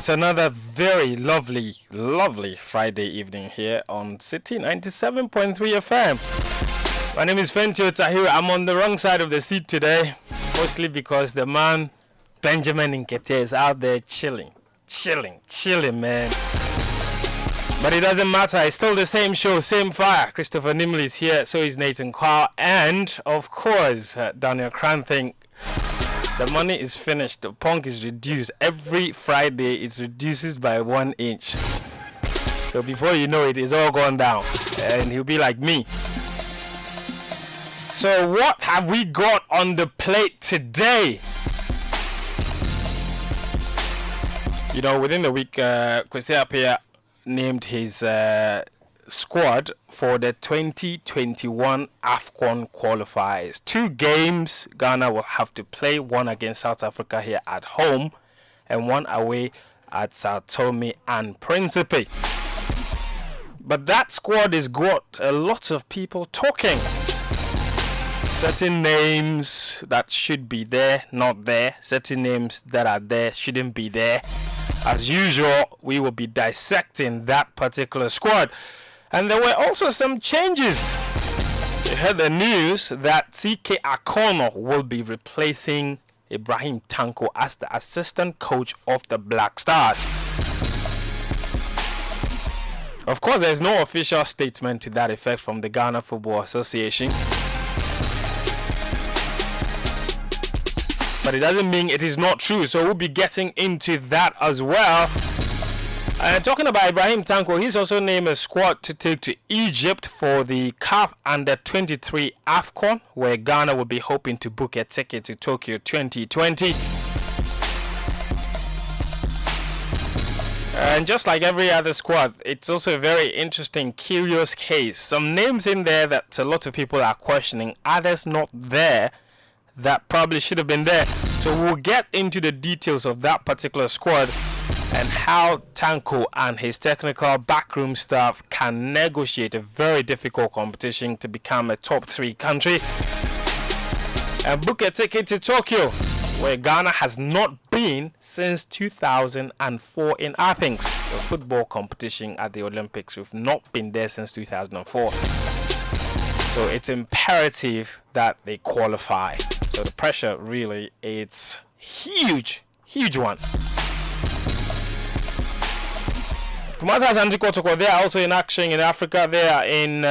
It's another very lovely Friday evening here on Citi 97.3 FM. My name is Fentio Tahira. I'm on the wrong side of the seat today, mostly because the man, Benjamin Nkete, is out there chilling, man. But it doesn't matter. It's still the same show, same fire. Christopher Nimley is here, so is Nathan Carr, and of course, Daniel Cranthing. The money is finished. The punk is reduced. Every Friday, it reduces by 1 inch. So before you know it, it's all gone down. And he'll be like me. So what have we got on the plate today? You know, within the week, Kwesi Appiah named his squad for the 2021 AFCON qualifiers. 2 games Ghana will have to play, one against South Africa here at home and one away at Sao Tome and Principe. But that squad has got a lot of people talking. Certain names that should be there, not there. Certain names that are there, shouldn't be there. As usual, we will be dissecting that particular squad. And there were also some changes. You heard the news that CK Akono will be replacing Ibrahim Tanko as the assistant coach of the Black Stars. Of course, there's no official statement to that effect from the Ghana Football Association. But it doesn't mean it is not true, so we'll be getting into that as well. And talking about Ibrahim Tanko, he's also named a squad to take to Egypt for the CAF Under-23 AFCON, where Ghana will be hoping to book a ticket to Tokyo 2020. And just like every other squad, it's also a very interesting, curious case. Some names in there that a lot of people are questioning, others not there that probably should have been there. So we'll get into the details of that particular squad and how Tanko and his technical backroom staff can negotiate a very difficult competition to become a top 3 country and book a ticket to Tokyo, where Ghana has not been since 2004 in Athens, the football competition at the Olympics. We've not been there since 2004. So it's imperative that they qualify. So the pressure really, it's huge one. Kumasi and Kotoko, they are also in action in Africa. They are in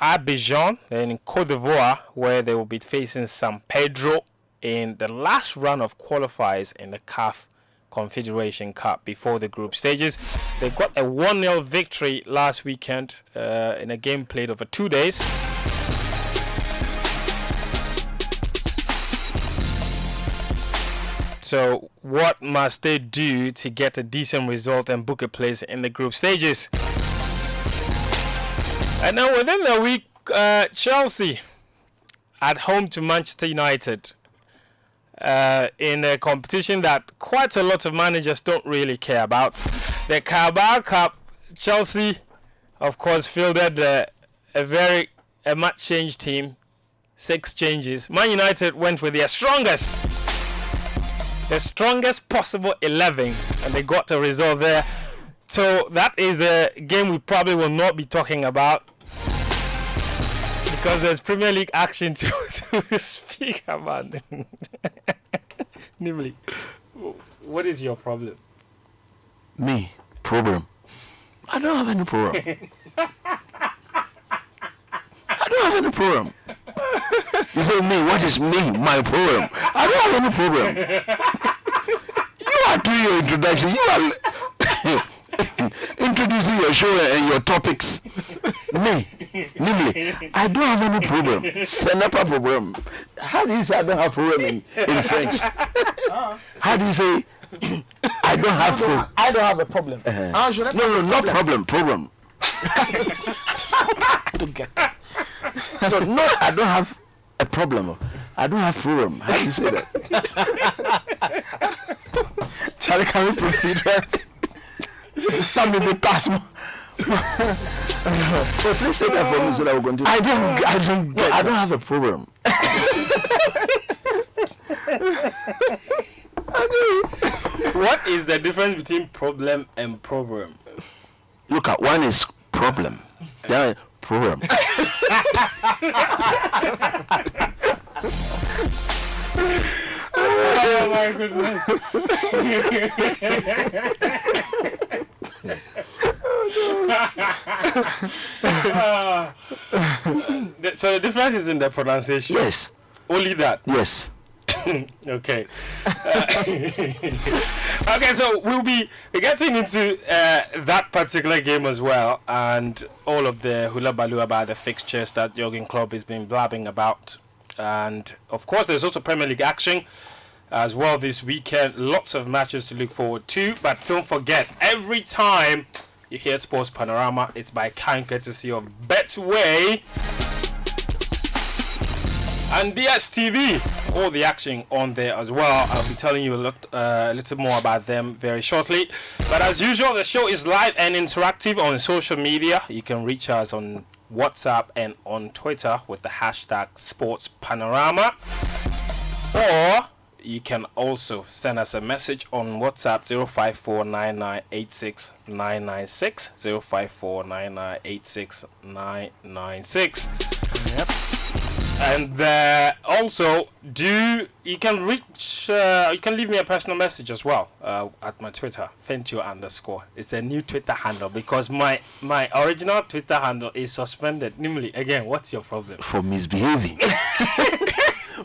Abidjan, they're in Cote d'Ivoire, where they will be facing San Pedro in the last round of qualifiers in the CAF Confederation Cup before the group stages. They got a 1-0 victory last weekend in a game played over 2 days. So what must they do to get a decent result and book a place in the group stages? And then within the week, Chelsea at home to Manchester United in a competition that quite a lot of managers don't really care about. The Carabao Cup, Chelsea, of course, fielded a much changed team, 6 changes. Man United went with their strongest possible 11, and they got a result there. So that is a game we probably will not be talking about because there's Premier League action to speak about. Nimley, what is your problem? Me? Problem? I don't have any problem. I don't have any problem. You say me, what is me? My problem. I don't have any problem. You are doing your introduction. You are introducing your show and your topics. Me, Nimley, I don't have any problem. C'est n'a pas problem. How do you say I don't have problem in French? How do you say I don't have problem? I don't have a problem. No, not problem. Problem. To get. No, I don't have a problem. I don't have problem. How do you say that? Charlie, can we proceed? Some of the past. So please say that for me so that we're going to. I don't have a problem. What is the difference between problem and program? Look at one is problem. The other program. Oh my goodness. So the difference is in the pronunciation. Yes. Only that. Yes. Okay. Okay, so we'll be getting into that particular game as well, and all of the hula baloo about the fixtures that Jurgen Klopp has been blabbing about. And of course, there's also Premier League action as well this weekend. Lots of matches to look forward to. But don't forget, every time you hear Sports Panorama, it's by kind courtesy of Betway and DSTV. All the action on there as well. I'll be telling you a little more about them very shortly. But as usual, the show is live and interactive on social media. You can reach us on WhatsApp and on Twitter with the hashtag Sports Panorama, or you can also send us a message on WhatsApp 05499869996 05499869996. Yep. And also, you can leave me a personal message as well at my Twitter, Fentio_. It's a new Twitter handle because my original Twitter handle is suspended. Namely, again, what's your problem? For misbehaving.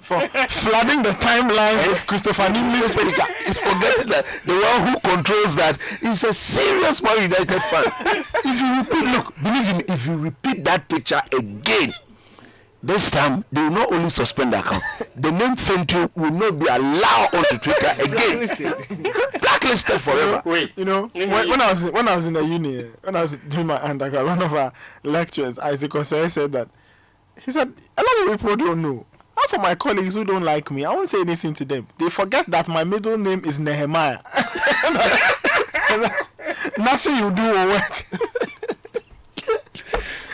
For flooding the timeline with Christopher Nimley's picture. Forgetting that the one who controls that is a serious Man United fan. If you repeat, look, believe me, if you repeat that picture again, this time they will not only suspend the account, the name Fentio will not be allowed onto Twitter again. Blacklisted forever. Wait, You know, when I was in the uni, when I was doing my undergrad, one of our lecturers, Isaac Osei, said that he said a lot of people don't know. As for my colleagues who don't like me, I won't say anything to them. They forget that my middle name is Nehemiah. Nothing you do will work.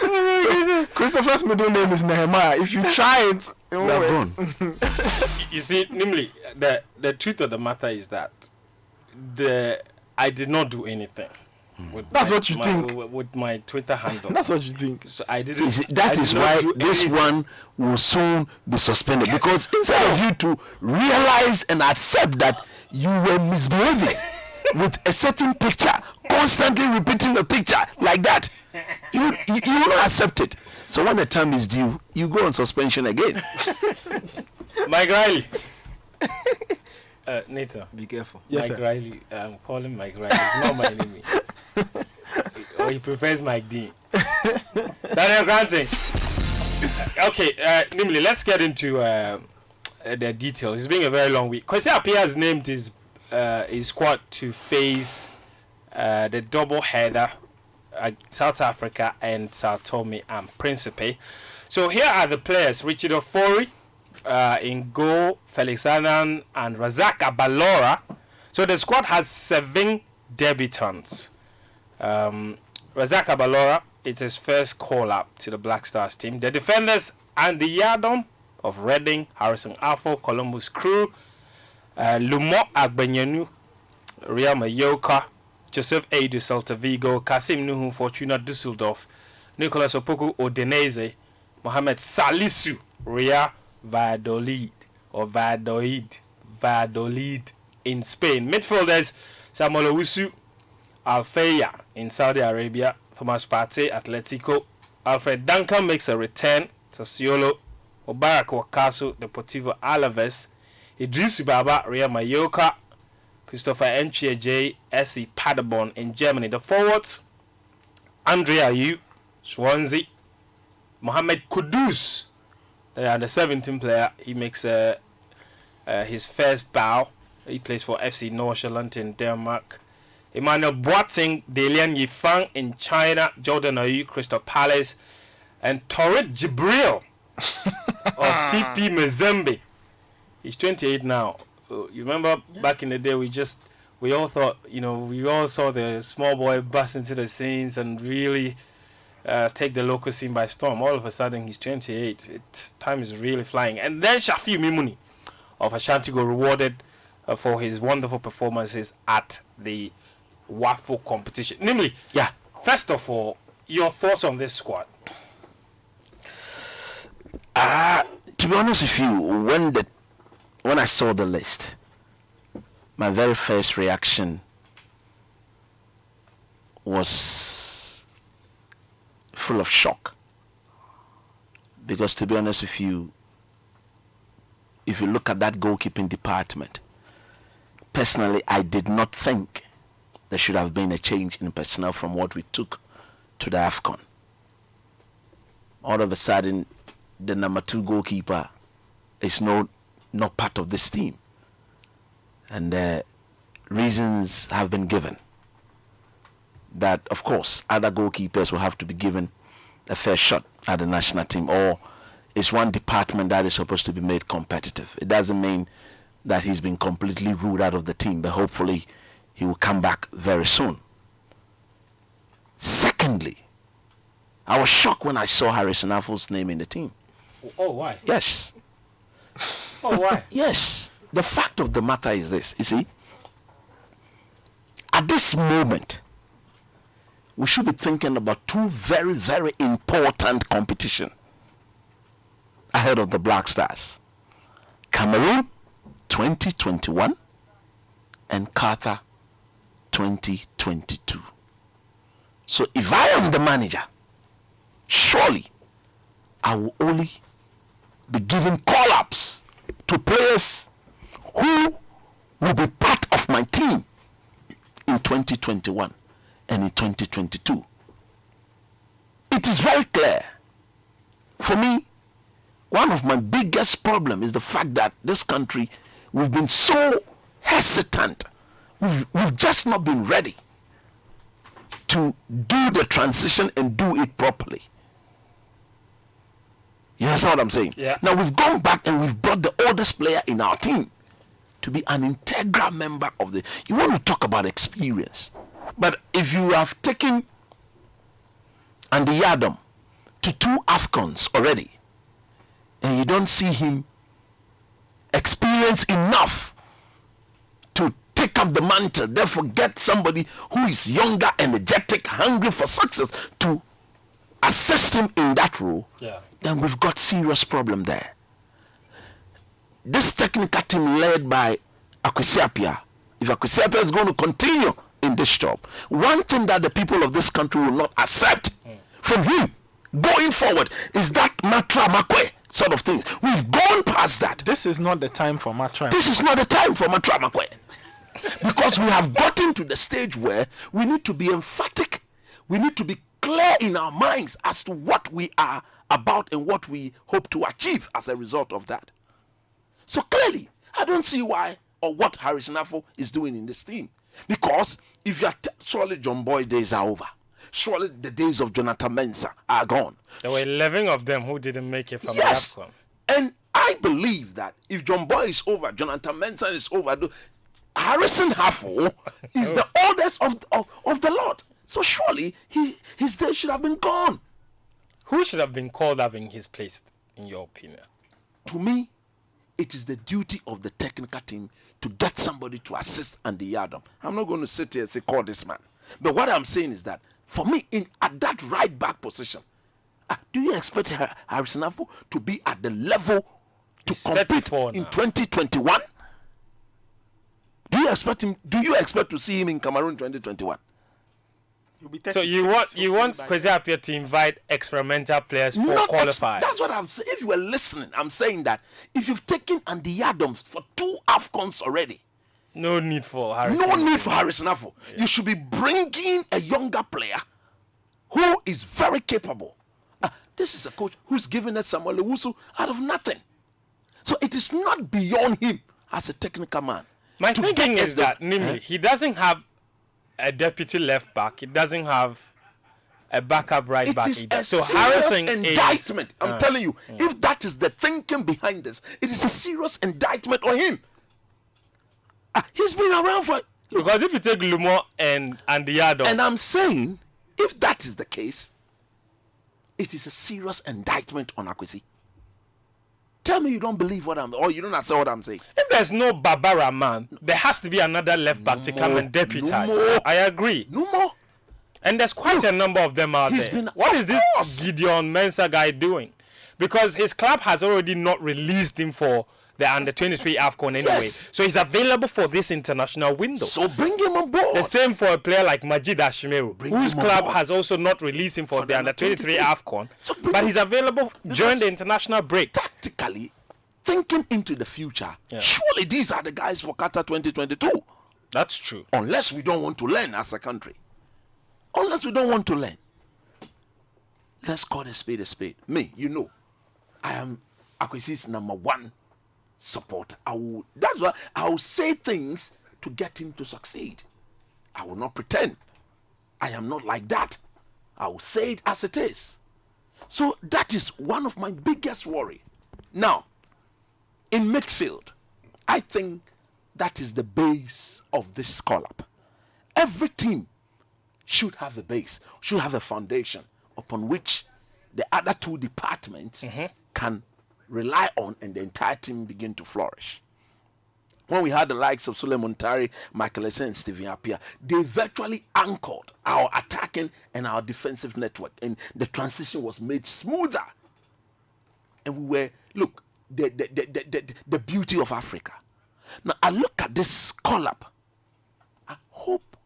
So, Christopher's middle name is Nehemiah. If you try it, it won't work. you see, namely, the truth of the matter is that I did not do anything. That's what you think. With my Twitter handle. That's what you think. So I didn't. That is why this anything. one will soon be suspended, because instead of you to realize and accept that you were misbehaving with a certain picture, constantly repeating the picture like that, you will not accept it. So when the time is due, you go on suspension again. Mike Riley. Nathan. Be careful. Yes, Mike sir. Riley. I'm calling Mike Riley. He's not my enemy. Or he prefers Mike D. Daniel Granting. Okay, namely, let's get into the details. It's been a very long week. Kwesi Appiah has named his squad to face the double header, South Africa and Sao Tome and Principe. So here are the players: Richard Ofori in goal, Felix Annan and Razak Abalora. So the squad has 7 debutants. Razak Abalora, it's his first call-up to the Black Stars team. The defenders: Andy Yadon of Reading, Harrison Afo, Columbus Crew, Lumo Agbenyenu, Real Mayoka, Joseph Aidu, Celta Vigo, Kasim Nuhu, Fortuna Dusseldorf, Nicolas Opoku, Udinese, Mohamed Salisu, Real Valladolid in Spain. Midfielders: Samuel Owusu, Alfeya in Saudi Arabia, Thomas Partey, Atletico, Alfred Duncan makes a return to Sassuolo, Obarak Wakaso, Deportivo Alaves, Idris Baba, Real Mallorca, Christopher Nchieje, SC Paderborn in Germany. The forwards: Andre Ayew, Swansea, Mohamed Kudus, the 17th player. He makes his first bow. He plays for FC Nordsjælland in Denmark. Emmanuel Boateng, Delian Yifang in China, Jordan Ayew, Crystal Palace, and Torrid Jibril of TP Mazembe. He's 28 now. You remember back in the day, we all thought, we all saw the small boy bust into the scenes and really take the local scene by storm. All of a sudden, he's 28. Time is really flying. And then Shafi Mimuni of Ashanti got rewarded for his wonderful performances at the WAFO competition. Namely, Yeah. first of all, your thoughts on this squad? To be honest with you, when I saw the list, my very first reaction was full of shock. Because to be honest with you, if you look at that goalkeeping department, personally, I did not think there should have been a change in personnel from what we took to the AFCON. All of a sudden, the number 2 goalkeeper is not part of this team. And reasons have been given that, of course, other goalkeepers will have to be given a fair shot at the national team, or it's one department that is supposed to be made competitive. It doesn't mean that he's been completely ruled out of the team, but hopefully he will come back very soon. Secondly, I was shocked when I saw Harrison Affol's name in the team. Oh, why? Yes. Oh, why? Yes. The fact of the matter is this, you see, at this moment, we should be thinking about 2 very, very important competition ahead of the Black Stars. Cameroon 2021 and Qatar 2022. So if I am the manager, surely I will only be giving call-ups to players who will be part of my team in 2021 and in 2022. It is very clear. For me, one of my biggest problems is the fact that this country, we've been so hesitant. We've just not been ready to do the transition and do it properly. You understand what I'm saying? Yeah. Now we've gone back and we've brought the oldest player in our team to be an integral member of the... You want to talk about experience. But if you have taken Andy Yadom to 2 AFCONs already, and you don't see him experienced enough to take up the mantle, therefore get somebody who is younger, energetic, hungry for success to assist him in that role, then we've got serious problem there. This technical team led by Kwesi Appiah, if Kwesi Appiah is going to continue in this job, one thing that the people of this country will not accept from him going forward is that Matra Makwe sort of things. We've gone past that. This is not the time for Matra. This is not the time for Matra Makwe. Because we have gotten to the stage where we need to be emphatic. We need to be clear in our minds as to what we are about and what we hope to achieve as a result of that. So clearly, I don't see why or what Harrison Afful is doing in this team. Because if you are surely John Boy days are over. Surely the days of Jonathan Mensah are gone. There were 11 of them who didn't make it from Yes. the AFCON. And I believe that if John Boy is over, Jonathan Mensah is over, Harrison Afful is the oldest of the lot. So surely his day should have been gone. Who should have been called up in his place, in your opinion? To me, it is the duty of the technical team to get somebody to assist Andy Yadom. I'm not going to sit here and say, call this man. But what I'm saying is that, for me, at that right back position, do you expect Harrison Afful to be at the level to compete in 2021? Do you expect to see him in Cameroon 2021? So you want Kwesi Appiah to invite experimental players for qualifiers? That's what I'm saying. If you were listening, I'm saying that if you've taken Andy Yadom for 2 AFCONs already, no need for Harrison Afful. Yeah. You should be bringing a younger player who is very capable. This is a coach who's given us Samuel Owusu out of nothing. So it is not beyond him as a technical man. My thinking is that, namely, he doesn't have a deputy left back. He doesn't have a backup right back. It is a so serious Harrison indictment. I'm telling you, if that is the thinking behind this, it is a serious indictment on him. He's been around for... Because if you take Lumo and the Yadom... And I'm saying, if that is the case, it is a serious indictment on Akwesi. Tell me you don't believe what or you don't accept what I'm saying. If there's no Barbara man, there has to be another left back to come and deputize. No more. I agree. No more. And there's quite a number of them out there. What is this Gideon Mensah guy doing? Because his club has already not released him for the under-23 AFCON anyway. Yes. So he's available for this international window. So bring him on board. The same for a player like Majid Ashimeru, whose him on club board. has also not released him for the under-23 AFCON. So bring But him. he's available during the international break. Tactically, thinking into the future, Yeah. surely these are the guys for Qatar 2022. That's true. Unless we don't want to learn as a country. Unless we don't want to learn. Let's call a spade a spade. Me, you know, I am Akwesi's #1 supporter. That's why I will say things to get him to succeed. I will not pretend. I am not like that. I will say it as it is. So that is one of my biggest worry. Now, in midfield, I think that is the base of this call-up. Every team should have a base, should have a foundation upon which the other two departments can rely on, and the entire team begin to flourish. When we had the likes of Suleiman Tari, Michael Essien, and Stephen Appiah, they virtually anchored our attacking and our defensive network, and the transition was made smoother. And we were, look, the beauty of Africa. Now, I look at this call-up. I hope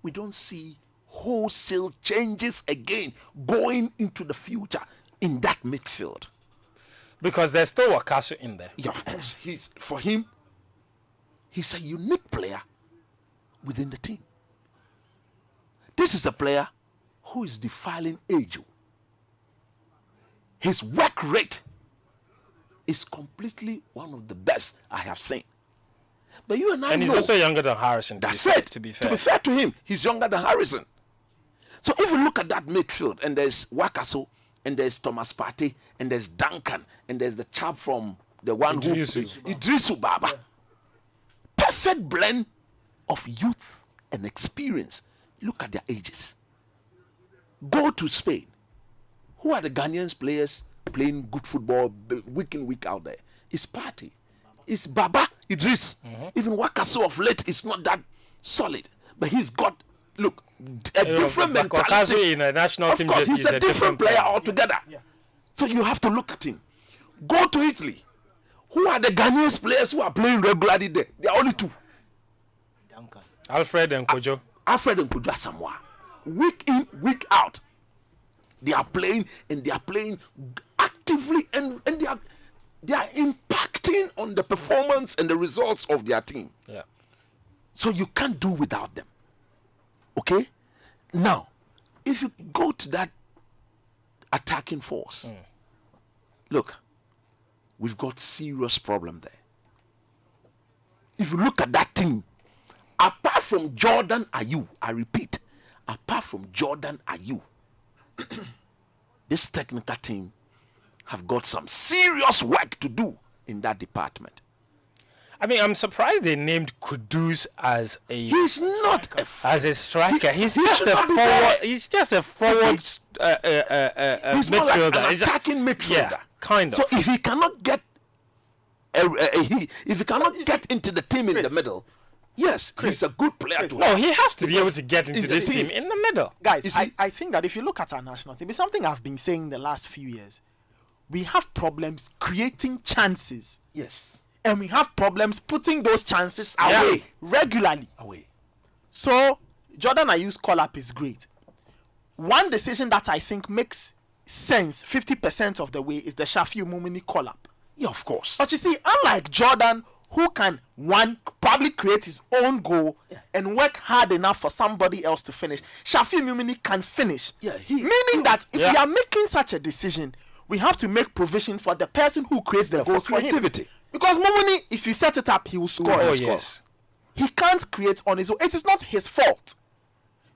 we don't see wholesale changes again going into the future in that midfield. Because there's still Wakasu in there. Yeah, of course. He's a unique player within the team. This is a player who is defiling age. His work rate is completely one of the best I have seen. But you and I And he's know, also younger than Harrison. that's it. To be fair. To be fair to him, he's younger than Harrison. So if you look at that midfield, and there's Wakaso, and there's Thomas Partey, and there's Duncan, and there's the chap from the one Idrisu Baba. Perfect blend of youth and experience. Look at their ages. Go to Spain. Who are the Ghanaian players playing good football week in, week out there? It's Partey. It's Baba Idris. Even Wakaso of late is not that solid. But he's got, look, a different mentality. Wakasu in a national team. Of course, he's a different player player. altogether. Yeah. So you have to look at him. Go to Italy. Who are the Ghanaian players who are playing regularly there? There are only two. Alfred and Kojo. Alfred and Kojo Asamoah. Week in, week out. They are playing, and they are playing actively, and they are impacting on the performance and the results of their team. Yeah. So you can't do without them. Okay? Now, if you go to that attacking force, look, we've got serious problem there. If you look at that team, apart from Jordan Ayew, I repeat, apart from Jordan Ayew, this technical team have got some serious work to do in that department. I mean, I'm surprised they named Kudus as a He's not a striker. He's he just should a not be forward. there. He's just a forward he's more like midfielder. an He's attacking midfielder. Yeah, kind of. So if he cannot get if he cannot get into the team in the middle, yes, he's a good player to No, have. he has to be able to get into this team in the middle. Guys, I think that if you look at our national team, it's something I've been saying the last few years. We have problems creating chances, Yes, and we have problems putting those chances Away. away regularly. away. So Jordan Ayew's call-up is great. One decision that I think makes sense 50% of the way is the Shafiu Mumini call-up. Yeah, of course. But you see, unlike Jordan, who can probably create his own goal and work hard enough for somebody else to finish, Shafiu Mumini can finish. Yeah, Meaning that if Yeah. we are making such a decision, we have to make provision for the person who creates the goals for him. creativity. Because Mumini, if you set it up, he will score. Oh He will yes. score. He can't create on his own. It is not his fault.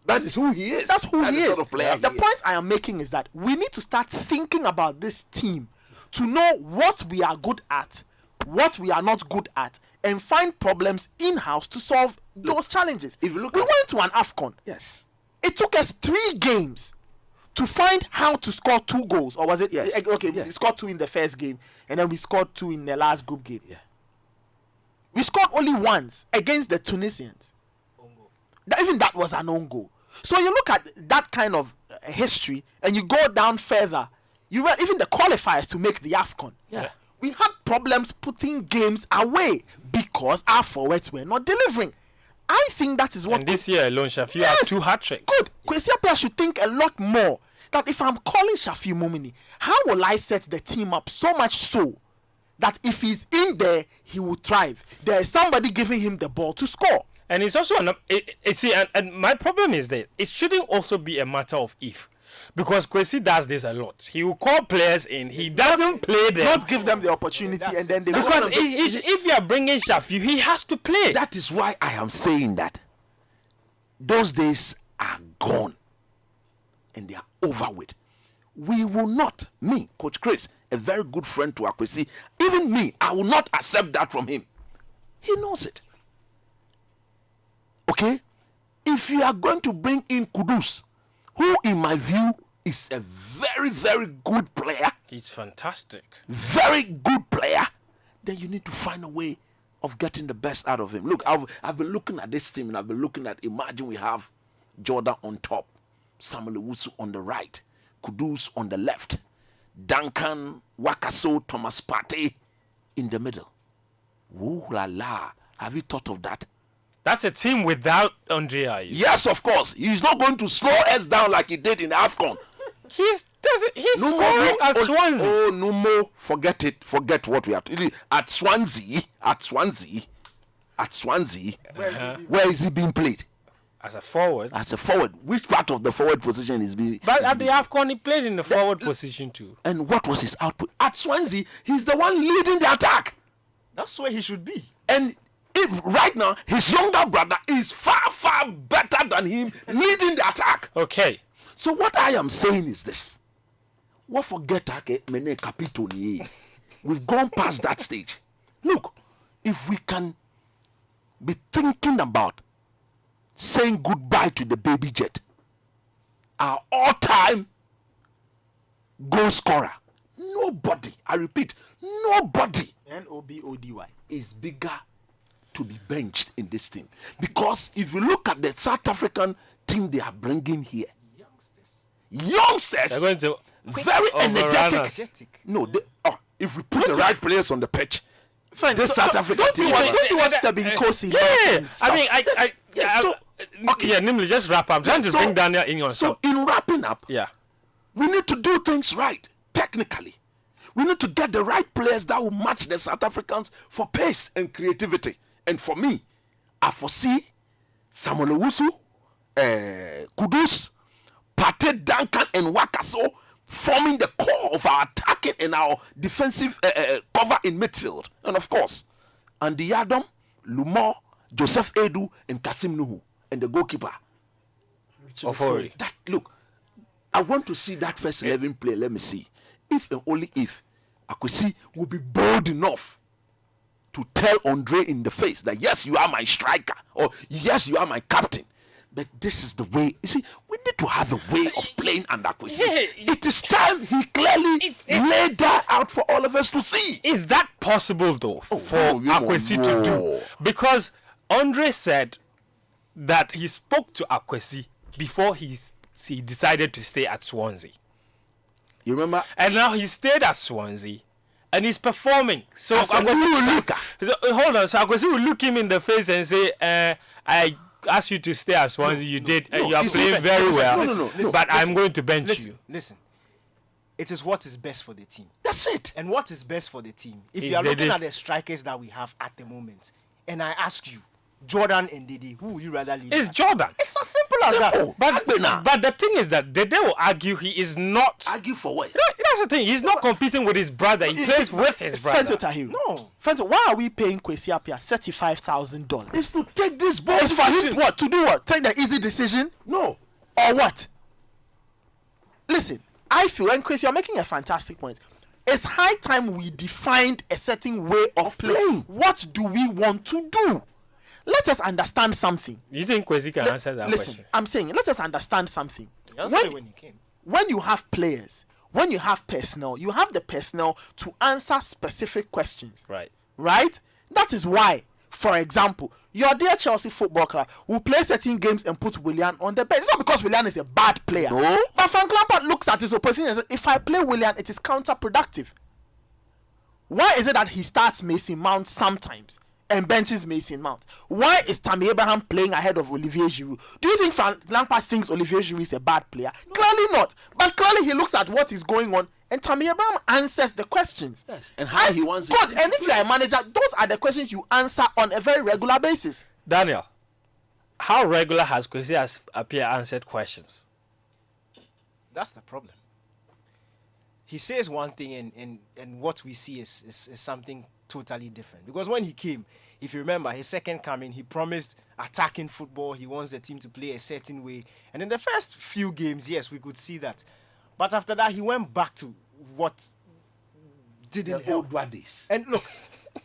That is who he is. That's who he the is. Sort of player The he point is. I am making is that we need to start thinking about this team to know what we are good at, what we are not good at, and find problems in-house to solve those challenges. if you look we at- went to an AFCON. Yes. It took us 3 games to find how to score 2 goals, or was it? Yes. Okay, Yes. we scored 2 in the first game, and then we scored 2 in the last group game. Yeah. We scored only once against the Tunisians. Even that was an own goal. So you look at that kind of history, and you go down further. You read even the qualifiers to make the AFCON. Yeah. We had problems putting games away because our forwards were not delivering. I think that is what. And this year alone, Shafi had 2 hat-tricks. Good. Kwesi Appiah should think a lot more. That if I'm calling Shafi Mumini, how will I set the team up so much so that if he's in there, he will thrive? There is somebody giving him the ball to score. And it's also and my problem is that it shouldn't also be a matter of if, because Kwesi does this a lot. He will call players in, he doesn't play them, Not give them the opportunity, and then they because if you are bringing Shafi, he has to play. That is why I am saying that those days are gone and they are over with. We will not, me, Coach Chris, a very good friend to Akwesi, even me, I will not accept that from him. He knows it. Okay? If you are going to bring in Kudus, who in my view is a very, very good player, It's fantastic. very good player, then you need to find a way of getting the best out of him. Look, I've been looking at this team, and I've been looking at, imagine we have Jordan on top, Samuel Owusu on the right, Kudus on the left, Duncan, Wakaso, Thomas Partey in the middle. Woo la la. Have you thought of that? That's a team without Andre Ayew. Yes, of course. He's not going to slow us down like he did in AFCON. He's scoring at Swansea. Oh, no more. Forget it. Forget what we have to. At Swansea. Where is he being played? As a forward. As a forward. Which part of the forward position is being? But at the AFCON, he played in the forward position too. And what was his output? At Swansea, he's the one leading the attack. That's where he should be. And if right now his younger brother is far, far better than him leading the attack. Okay. So what I am saying is this. What forget mene capito ni? We've gone past that stage. Look, if we can be thinking about saying goodbye to the baby jet, our all-time goal scorer, nobody, I repeat, nobody NOBODY is bigger to be benched in this team. Because if you look at the South African team they are bringing here, youngsters, They're going to very overrun energetic. us. No, if we put the right players on the pitch, Fine. this South African team. Don't you watch the Binkosi? Yeah. I mean, okay. Yeah, Nimli, just wrap up. I'm trying to So- bring Daniel in on So something. in wrapping up, Yeah. we need to do things right, technically. We need to get the right players that will match the South Africans for pace and creativity. And for me, I foresee Samuel Owusu, Kudus, Partey, Duncan, and Wakaso forming the core of our attacking and our defensive cover in midfield. And of course, Andy Yadom, Lumor, Joseph Edu, and Kasim Nuhu, and the goalkeeper. Ofori. That look, I want to see that first 11 play. Let me see if and only if Akwesi will be bold enough to tell Andre in the face that yes, you are my striker, or yes, you are my captain. But this is the way. You see, we need to have a way of playing under Akwesi. Yeah, It is time he clearly It's- laid that out for all of us to see. Is that possible though for no, you Akwesi to know. do? Because Andre said that he spoke to Akwesi before he decided to stay at Swansea. You remember? And now he stayed at Swansea and he's performing. So As a Akwesi good will look. striker. So, hold on. So Akwesi will look him in the face and say, I asked you to stay at Swansea. You did. And you are you see, playing very well. no, But I'm going to bench you. Listen. It is what is best for the team. That's it. And what is best for the team? If Is you are looking Dede. at the strikers that we have at the moment, and I ask you, Jordan and Dede, who would you rather lead? It's Jordan. It's as simple as that. Simple. But the thing is that Dede will argue he is not. Argue for what? That's the thing. He's not competing with his brother. He plays with his brother. Fento Tahiru. No. Fento, why are we paying Kwesi Appiah $35,000? It's to take this ball. It's for him what to do? What take the easy decision No. or what? Listen, I feel, and Chris, you're making a fantastic point. It's high time we defined a certain way of playing. What do we want to do? Let us understand something. You think Kwesi can answer that Listen, question? I'm saying, let us understand something. He answered it when he came. when you have players, when you have personnel, you have the personnel to answer specific questions. Right? That is why, for example, your dear Chelsea Football Club will play certain games and put Willian on the bench. It's not because Willian is a bad player. No. But Frank Lampard looks at his opposition and says, if I play Willian, it is counterproductive. Why is it that he starts Mason Mount sometimes and benches Mason Mount? Why is Tammy Abraham playing ahead of Olivier Giroud? Do you think Frank Lampard thinks Olivier Giroud is a bad player? No. Clearly not. But clearly he looks at what is going on and Tammy Abraham answers the questions. Yes. And how he wants it. Good. And if you are a manager, those are the questions you answer on a very regular basis. Daniel, how regular has Kwesi Appiah answered questions? That's the problem. He says one thing and what we see is something totally different. Because when he came, if you remember, his second coming, he promised attacking football. He wants the team to play a certain way. And in the first few games, yes, we could see that. But after that, he went back to what didn't help. And look,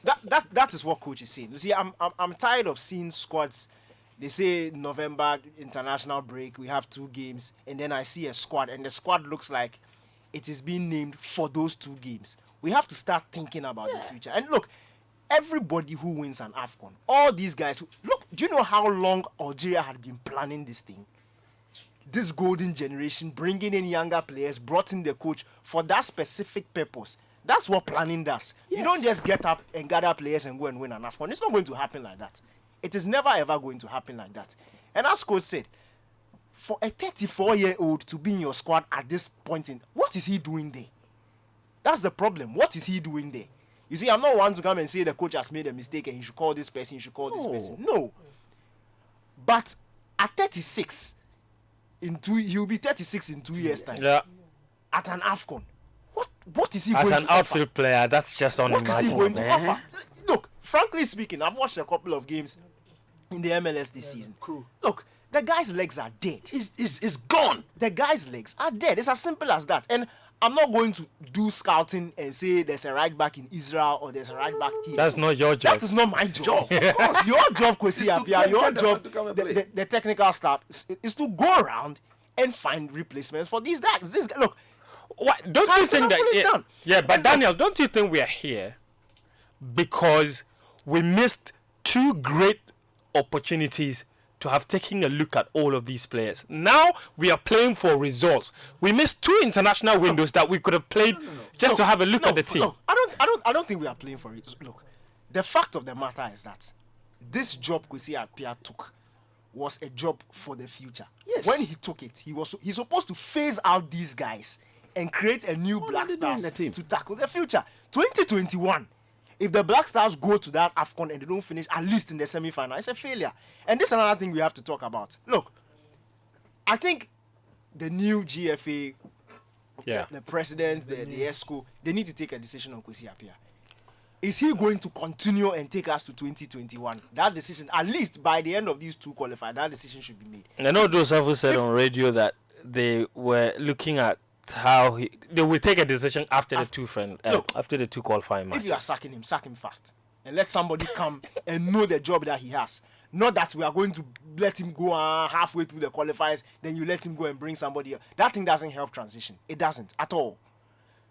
that is what coach is saying. You see, I'm tired of seeing squads. They say November international break, we have 2 games, and then I see a squad, and the squad looks like it is being named for those 2 games. We have to start thinking about the future. And look, everybody who wins an AFCON, all these guys, look, do you know how long Algeria had been planning this thing? This golden generation, bringing in younger players, brought in the coach for that specific purpose. That's what planning does. Yes. You don't just get up and gather players and go and win an AFCON. It's not going to happen like that. It is never ever going to happen like that. And as coach said, for a 34-year-old to be in your squad at this point in, what is he doing there? That's the problem. What is he doing there? You see, I'm not one to come and say the coach has made a mistake and he should call this person, he should call this person. No. But at 36, he'll be 36 in 2 years' time. Yeah. At an AFCON. What is he going to offer? As an outfield player, that's just unimaginable. What is he going to offer? Look, frankly speaking, I've watched a couple of games in the MLS this season. Cool. Look, the guy's legs are dead. It's gone. The guy's legs are dead. It's as simple as that. And I'm not going to do scouting and say there's a right back in Israel or there's a right back here. That's not your job. That is not my job. Of course, your job, Kwesi Appiah, your job, the technical staff, is to go around and find replacements for these guys. Look, what, don't you think that? Yeah, but Daniel, don't you think we are here because we missed 2 great opportunities to have taken a look at all of these players? Now we are playing for results. We missed 2 international windows that we could have played just to have a look at the team. No, I don't think we are playing for it. Look, the fact of the matter is that this job Kwesi Appiah took was a job for the future. Yes. When he took it, he's supposed to phase out these guys and create a new Black Stars to tackle the future. 2021. If the Black Stars go to that AFCON and they don't finish at least in the semi-final, it's a failure. And this is another thing we have to talk about. Look, I think the new GFA, the president, the ESCO, they need to take a decision on Kwesi Appiah. Is he going to continue and take us to 2021? That decision, at least by the end of these 2 qualifiers, that decision should be made. I know Joseph said on radio that they were looking at how they will take a decision after the 2 qualifying matches. If you are sacking him, sack him fast and let somebody come and know the job that he has. Not that we are going to let him go halfway through the qualifiers, then you let him go and bring somebody else. That thing doesn't help transition. It doesn't at all.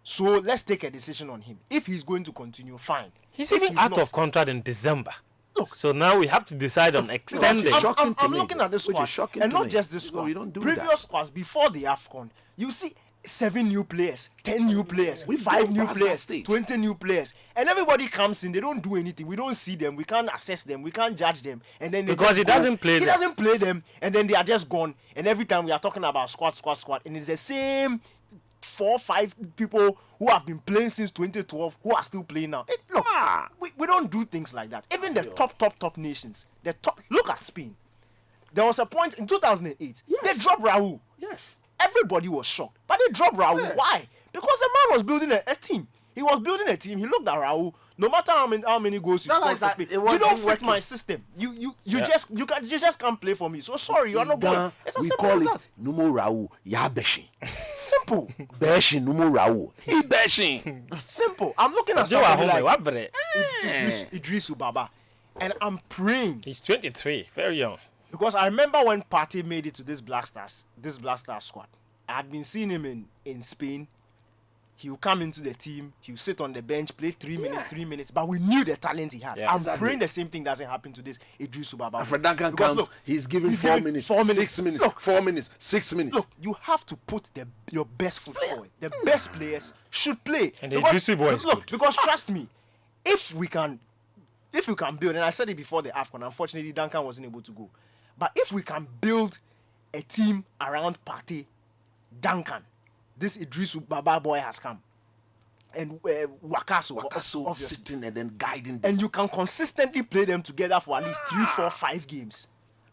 So let's take a decision on him. If he's going to continue, fine. He's even out of contract in December. Look, so now we have to decide on extending. I'm looking at this squad, and not just this squad. Previous squads before the AFCON, you see 7 new players, 10 new players, 5 new players, 20 new players, and everybody comes in. They don't do anything. We don't see them. We can't assess them. We can't judge them. And then because he doesn't play them, and then they are just gone. And every time we are talking about squad, and it's the same 4 or 5 people who have been playing since 2012 who are still playing now. Look, we don't do things like that. Even the top nations, look at Spain. There was a point in 2008. They dropped Raul. Yes. Everybody was shocked. But they dropped Raul. Yeah. Why? Because the man was building a team. He was building a team. He looked at Raul. No matter how many goals you score for Spain, you don't fit my system. You just can't play for me. So sorry, you are not going. It's as simple as that. Numo Raul, ya beshin. Simple. Beshin numo Raul. He beshin. Simple. I'm looking at somebody like Idris Ubaba, and I'm praying. He's 23, very young. Because I remember when Partey made it to this Black Stars squad. I had been seeing him in Spain. He will come into the team, he will sit on the bench, play 3 minutes, but we knew the talent he had. Yeah. I'm praying the same thing doesn't happen to this Idrisu Baba. Alfred Duncan Because comes, look, he's given he's 4 given minutes, 4 minutes. 6 minutes, Look. 4 minutes, 6 minutes. Look, you have to put your best foot forward. The best players should play. And the Idrisu boy is look, good. because trust me, if we can build, and I said it before the AFCON, unfortunately Duncan wasn't able to go. But if we can build a team around Partey, Duncan, this Idrisu Baba boy has come. And Wakaso obviously. Sitting and then guiding them. And you can consistently play them together for at least 3, 4, 5 games.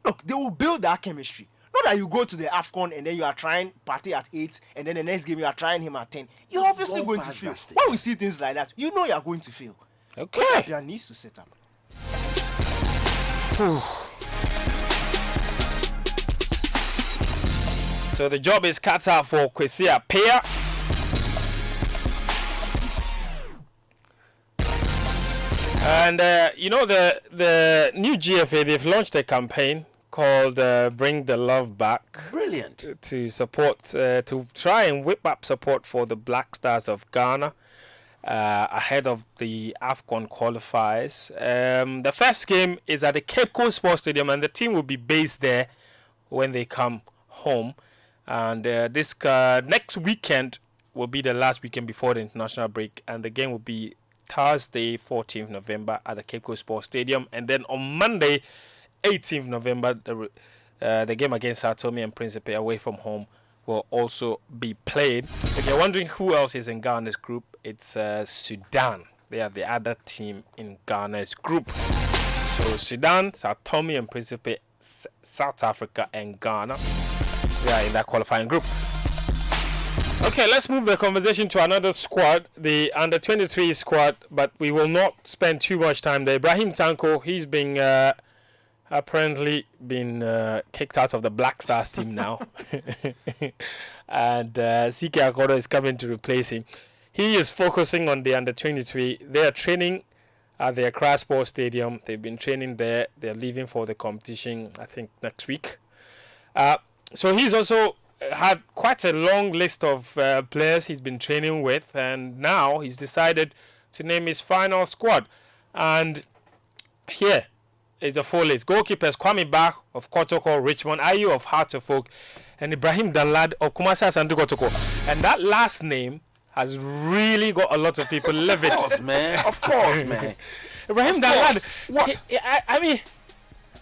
Look, they will build that chemistry. Not that you go to the AFCON and then you are trying Partey at 8, and then the next game you are trying him at 10. You're obviously Don't going to pass fail. that stage. When we see things like that, you know you are going to fail. Okay. Sapia needs to set up. So the job is cut out for Kwesi Appiah. And the new GFA, they've launched a campaign called Bring the Love Back. Brilliant. To support, to try and whip up support for the Black Stars of Ghana ahead of the AFCON qualifiers. The first game is at the Cape Coast Sports Stadium, and the team will be based there when they come home. And this next weekend will be the last weekend before the international break, and the game will be Thursday, 14th November at the Cape Coast Sports Stadium, and then on Monday, 18th November, the game against Sao Tome and Principe away from home will also be played. If you're wondering who else is in Ghana's group, it's Sudan. They are the other team in Ghana's group. So Sudan, Sao Tome and Principe, South Africa and Ghana, they are in that qualifying group. Okay, let's move the conversation to another squad, the under-23 squad, but we will not spend too much time there. Ibrahim Tanko, he's been apparently been kicked out of the Black Stars team now. And CK Akodo is coming to replace him. He is focusing on the under-23. They are training at the Accra Sports Stadium. They've been training there. They're leaving for the competition, I think, next week. So he's also had quite a long list of players he's been training with, and now he's decided to name his final squad. And here is the full list. Goalkeepers: Kwame Bah of Kotoko, Richmond, Ayu of Hearts of Oak, and Ibrahim Dalad of Kumasi Asante Kotoko. And that last name has really got a lot of people livid. Of course, man. Of course, man. Ibrahim Of Dalad. course. What? I mean,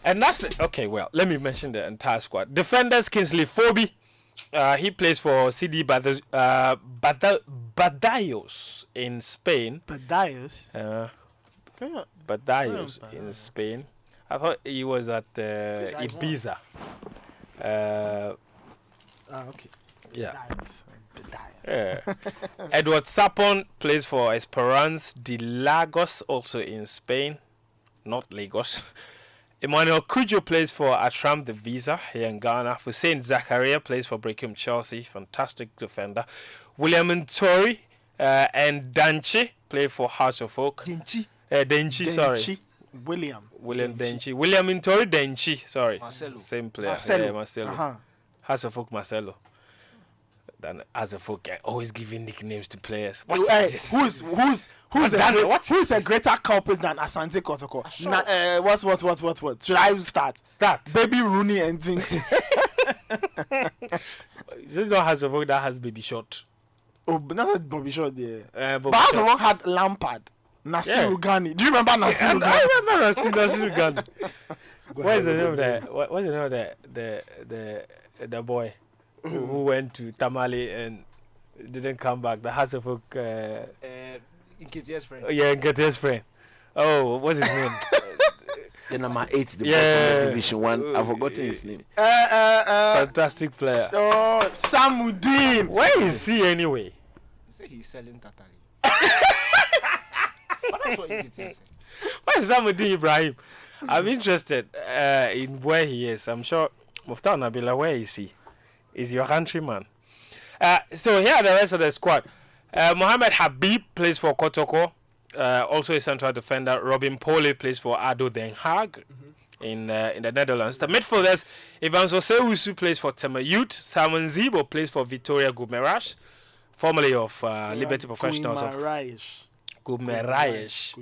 and that's okay. Well, let me mention the entire squad. Defenders: Kingsley Fobi. He plays for Citi Badajoz in Spain. Badajoz? Badajoz in Spain. I thought he was at Ibiza. Okay. Yeah. Badajoz. Edward Sapon plays for Esperance de Lagos, also in Spain, not Lagos. Emmanuel Kujo plays for Atram the Visa here in Ghana. Hussein Zakaria plays for Brecum Chelsea, fantastic defender. William Ntori and Danchi play for Hearts of Oak. Denchi, sorry. William Denchi. William Ntori Denchi, sorry. Marcelo. Same player. Marcelo. Yeah, Marcelo. Uh-huh. Hearts of Oak Marcelo. Then Hearts of Oak, always giving nicknames to players. Hey, What's this? who's a greater culprit than Asante Kotoko? What? Should I start? Start. Baby Rooney and things. This is not Hearts of Oak that has Baby Shot. Oh, but that's what Bobby Shaw there. Bobby But House of Short. Oak had Lampard, Nasir Yeah. Ugani. Do you remember Nasir And Ugani? I remember Nasir Ugani. What is the name of what's the name of the boy who went to Tamale and didn't come back? The Hearts of Oak. Nketiah's friend. Yeah, get his friend. Oh, what's his name? The number 8, the Yeah. bottom of Division 1. I've forgotten his name. Fantastic player. Oh, Samudin. Where is he anyway? He said he's selling Tatari. But that's what Nketiah said. Where is Samudin Ibrahim? I'm interested in where he is. I'm sure Muftar Nabila, where is he? Is your countryman? So here are the rest of the squad. Mohamed Habib plays for Kotoko, also a central defender. Robin Pole plays for Ado Den Haag. in the Netherlands. The midfielders, Ivan Osewusu plays for Tema Youth, Simon Zibo plays for Vitória Guimarães, formerly of Liberty Professionals of Guimarães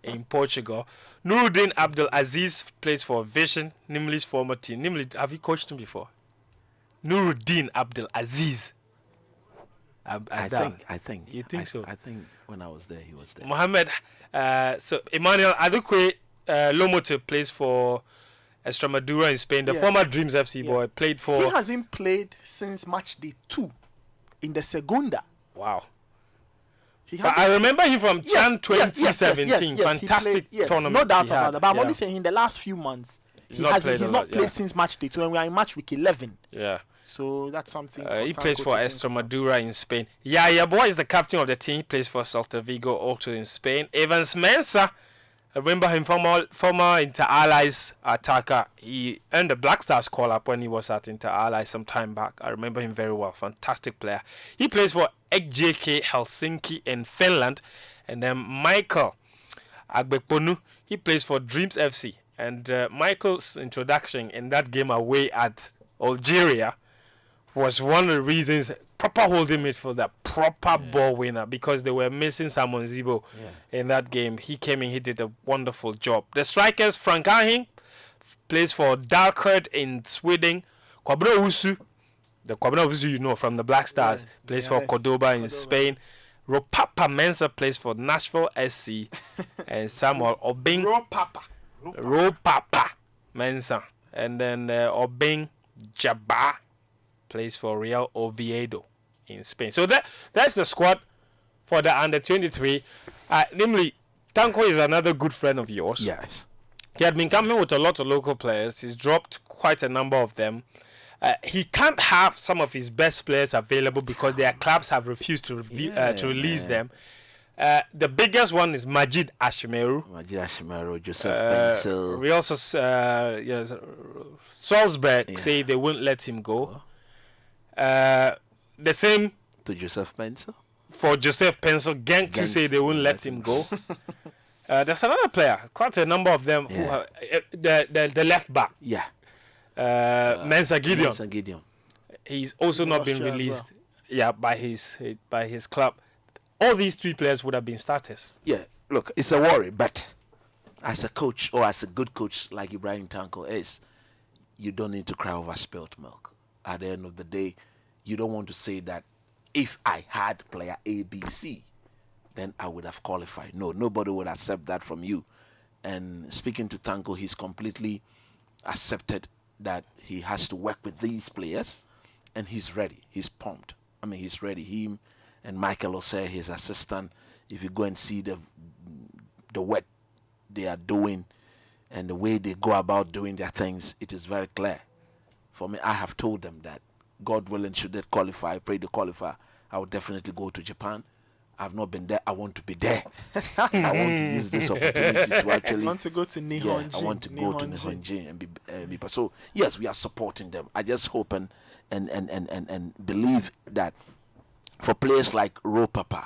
in Portugal. Nuruddin Abdul Aziz plays for Vision, Nimli's former team. Nimli, have you coached him before? Nuruddin Abdul Aziz. I think. You think so? I think when I was there, he was there. Mohammed, so Emmanuel Adukwe Lomote plays for Extremadura in Spain. The former Dreams FC boy played for. He hasn't played since match day 2 in the Segunda. Wow. I remember him from Chan 2017. Yes, Fantastic tournament. No doubt about that. But I'm only saying in the last few months, he's not played since match day 2, and we are in match week 11. Yeah. So that's something. He plays for Extremadura in Spain. Yeah, your boy is the captain of the team. He plays for Celta Vigo, also in Spain. Evans Mensah, I remember him, former Inter Allies attacker. He earned the Black Stars call up when he was at Inter Allies some time back. I remember him very well. Fantastic player. He plays for XJK Helsinki in Finland. And then Michael Agbekponu, he plays for Dreams FC. And Michael's introduction in that game away at Algeria was one of the reasons proper holding midfielder, proper ball winner, because they were missing Simon Zibo in that game. He came in, he did a wonderful job. The strikers, Frank Ahing plays for Dalkurd in Sweden. Kwabena Usu, the Kwabena Usu you know from the Black Stars, plays for Cordoba in Spain. Ropapa Mensah plays for Nashville SC. And Samuel Obing. Ropapa Mensah. And then Obing Jabba plays for Real Oviedo in Spain. So that's the squad for the under-23. Namely, Tanko is another good friend of yours. Yes. He had been coming with a lot of local players. He's dropped quite a number of them. He can't have some of his best players available because their clubs have refused to release them. The biggest one is Majid Ashimeru. Joseph Pencil. We also, Salzburg say they won't let him go. The same to Joseph Pencil. For Joseph Pencil, Genk to say they won't let him go. There's another player, quite a number of them, who have, the left back. Yeah. Mensah Gideon. Mensah Gideon. He's also not been released. Yeah, by his club. All these 3 players would have been starters. Yeah, look, it's a worry, but as a coach or as a good coach like Ibrahim Tanko is, you don't need to cry over spilt milk. At the end of the day, you don't want to say that if I had player A, B, C, then I would have qualified. No, nobody would accept that from you. And speaking to Tanko, he's completely accepted that he has to work with these players, and he's ready. He's pumped. I mean, he's ready. Him and Michael Osei, his assistant, if you go and see the work they are doing and the way they go about doing their things, it is very clear. For me, I have told them that, God willing, should they qualify, pray they qualify, I will definitely go to Japan. I've not been there. I want to be there. I want to use this opportunity to actually. I want to go to Nihonjin. Yeah, I want to go to Nihonjin and be. So yes, we are supporting them. I just hope and believe that for players like Ropapa,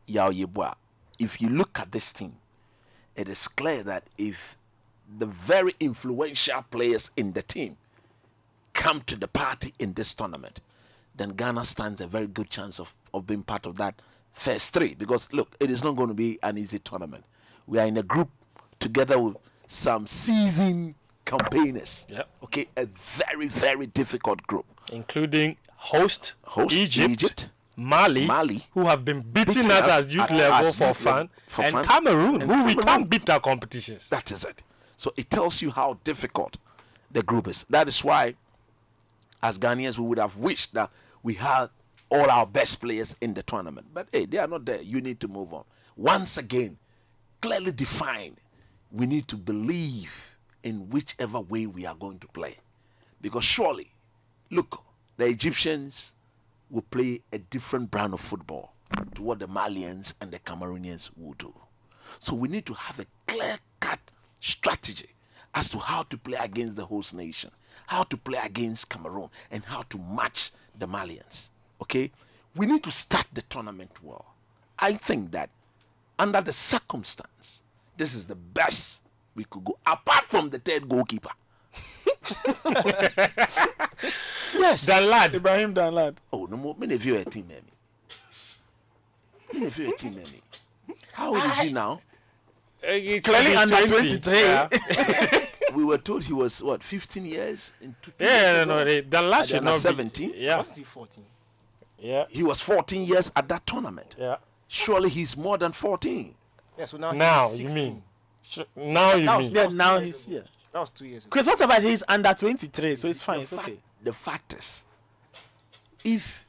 Yao Yeboah, if you look at this team, it is clear that if the very influential players in the team come to the party in this tournament, then Ghana stands a very good chance of being part of that first 3. Because look, it is not going to be an easy tournament. We are in a group together with some seasoned campaigners. Yep. Okay, a very, very difficult group. Including host Egypt, Mali, who have been beating us at youth level for fun, and Cameroon, who we can't beat our competitions. That is it. So it tells you how difficult the group is. That is why, as Ghanaians, we would have wished that we had all our best players in the tournament. But hey, they are not there. You need to move on. Once again, clearly defined, we need to believe in whichever way we are going to play. Because surely, look, the Egyptians will play a different brand of football to what the Malians and the Cameroonians will do. So we need to have a clear-cut strategy as to how to play against the host nation, how to play against Cameroon, and how to match the Malians. Okay? We need to start the tournament well. I think that under the circumstance, this is the best we could go apart from the third goalkeeper. Yes. Danlad. Ibrahim Danlad. Oh no more. Many of you are a team, man. Many of you are a team, man. How old is he now? Clearly under 23. Yeah. We were told he was what 15 years in No. Danlad should under not 17. be. Yeah. What's he 14? Yeah. He was 14 years at that tournament. Yeah. Surely he's more than 14. Yeah, so now, Now he's you 16. mean? Now you That was- mean? Yeah, was now 2 years he's ago. here. That was 2 years ago. Chris, whatever he's under 23, so it's fine. It's okay. The fact is, if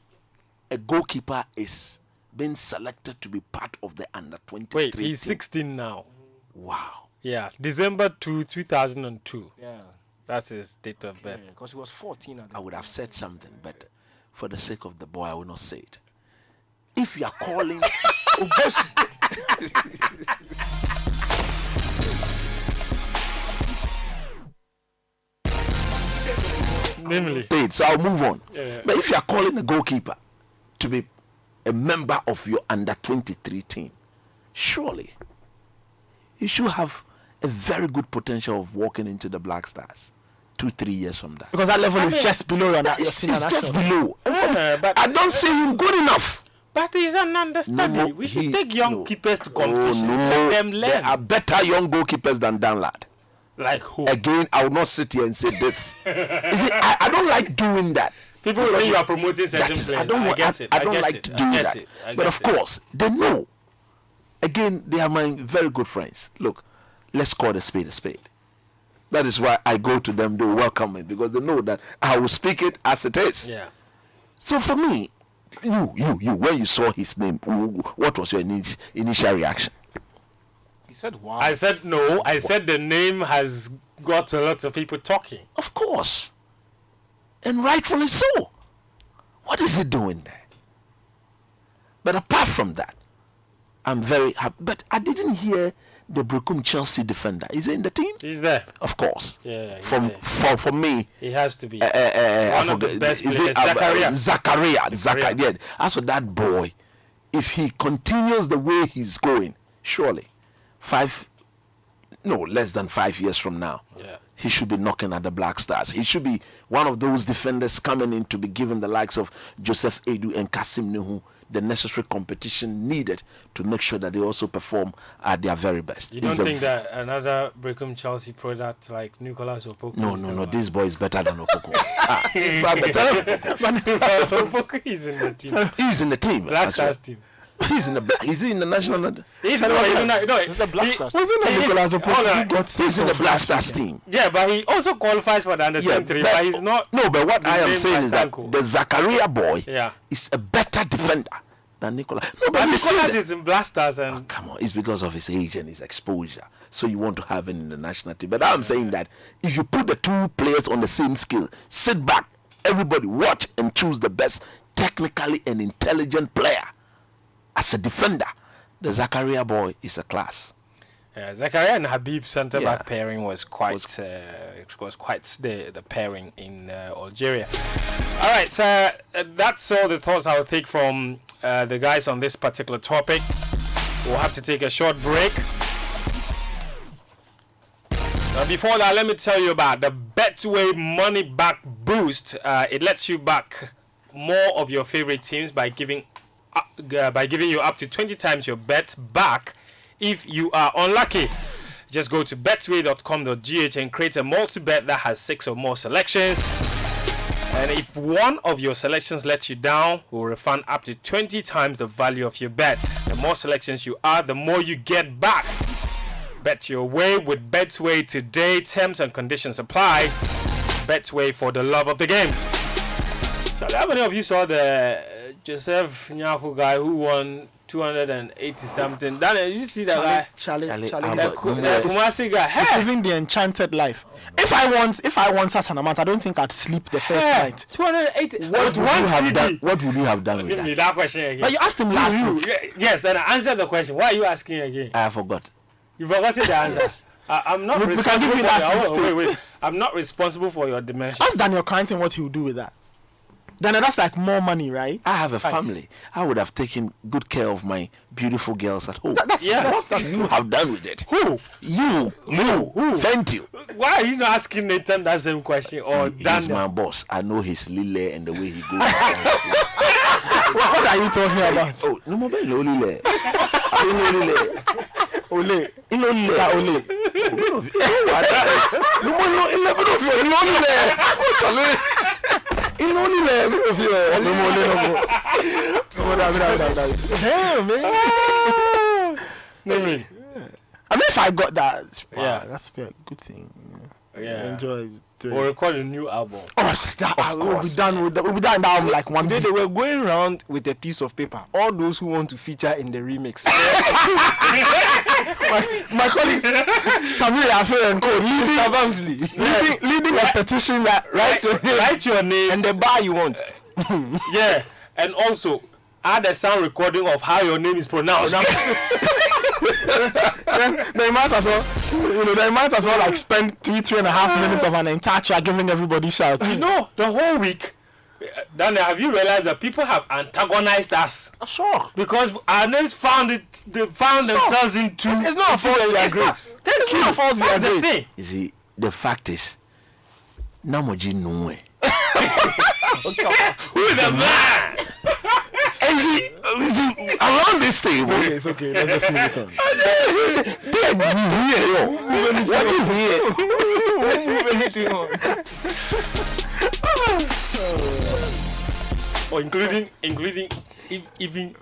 a goalkeeper is being selected to be part of the under 23 Wait, he's team, 16 now. wow. Yeah, December 2002. Yeah. That's his date of birth. Because he was 14 at I that would have said something, but for the sake of the boy, I will not say it. If you are calling Namely. paid, so I'll move on. Yeah. But if you are calling a goalkeeper to be a member of your under 23 team, surely you should have a very good potential of walking into the Black Stars 2-3 years from that. Because that level is mean, just below your It's senior just national. below. And for me, Yeah, but- I don't see him good enough. But he's an understudy. No, We should he- take young no. keepers to Oh, competition. no. Let them learn. There are better young goalkeepers than Danlad. Like who? Again, I will not sit here and say this. You see, I don't like doing that. People think you are promoting certain That is, players. I don't, want, get it. I don't get like it. to I do get that. it. I But get of it. course, they know. Again, they are my very good friends. Look, let's call a spade a spade. That is why I go to them, they welcome me, because they know that I will speak it as it is. Yeah. So for me, you, when you saw his name, what was your initial reaction? He said, wow. I said no. I said the name has got a lot of people talking. Of course. And rightfully so. What is he doing there? But apart from that, I'm very happy. But I didn't hear the Brooklyn Chelsea defender. Is he in the team? He's there. Of course. Yeah. he's From there. for me, He has to be. I One of the forget, best is players, it Zakaria. Zakaria. Yeah. As for that boy, if he continues the way he's going, surely less than 5 years from now, Yeah. he should be knocking at the Black Stars. He should be one of those defenders coming in to be given the likes of Joseph Edu and Kasim Nehu the necessary competition needed to make sure that they also perform at their very best. You don't He's a think that another Brickham Chelsea product like Nicolas Opoku? No, this boy is better than Okoko. He's far better than Okoko. Opoku is in the team. He's in the team. Black as well. Stars team. He's in the. Is he in the national? He's the Black Stars. Wasn't it Nicolas Opoku who got He's in the Black Stars team. Yeah, but he also qualifies for the under 23, but he's not. No, but what the I am same saying is that Sanko. the Zakaria boy Yeah. is a better defender than Nicolas. No, but But you see Nicolas that- is in Black Stars and Come on, it's because of his age and his exposure. So you want to have him in the national team. But I'm saying that if you put the two players on the same scale, sit back, everybody watch and choose the best technically and intelligent player as a defender. The Zakaria boy is a class. Zakaria and Habib centre back Yeah. pairing was quite the pairing in Algeria. All right, that's all the thoughts I will take from the guys on this particular topic. We'll have to take a short break. Before that, let me tell you about the Betway Money Back Boost. It lets you back more of your favorite teams by giving you up to 20 times your bet back if you are unlucky. Just go to betway.com.gh and create a multi-bet that has 6 or more selections. And if one of your selections lets you down, we'll refund up to 20 times the value of your bet. The more selections you add, the more you get back. Bet your way with Betway today. Terms and conditions apply. Betway, for the love of the game. So how many of you saw the Joseph Nyaku guy who won 280 something? Daniel, you see that guy? Charlie, Albert, The Kumasi guy. It's Hey, living the enchanted life. If I want such an amount, I don't think I'd sleep the first hey, night. 280. What would you one have CD. done? What would you have done with Give me that? that question again. But you asked him last week. Yes, and I answered the question. Why are you asking again? I forgot. You forgotten the answer. I'm not We can give responsible you for last week's wait. I'm not responsible for your dimension. Ask Daniel Cranton what he would do with that. then that's like more money, right? I have a family. I would have taken good care of my beautiful girls at home. That's What you have done with it? Who? You. Thank you. Why are you not asking Nathan that same question? Or He's my boss. I know his lile and the way he goes. What are you talking about? Oh, no more lile. Ole. Damn, man. I mean, if I got that, Yeah. that's a good thing. Yeah. Enjoy doing Or it. record a new album. Oh, we'll be done with that. We'll be done now like one Today day. they were going around with a piece of paper. All those who want to feature in the remix. My colleague Samir Afe and Co. Mr. Bamsley. leading a petition that Write your name. And the bar you want. Yeah. And also add a sound recording of how your name is pronounced. then they might as well, they might as well like spend 3.5 minutes of an entire track giving everybody shouts. You know, the whole week, Daniel, have you realized that people have antagonized us? Sure. Because our names they found themselves into. It's not a fault we are It's great. not. Thank you. not a fault we are That's the great. thing. You see, the fact is, Namoji Nwe. Who is the man? And see, around this table, It's okay. Let's just move it on. what do you hear? Move anything on. Or including even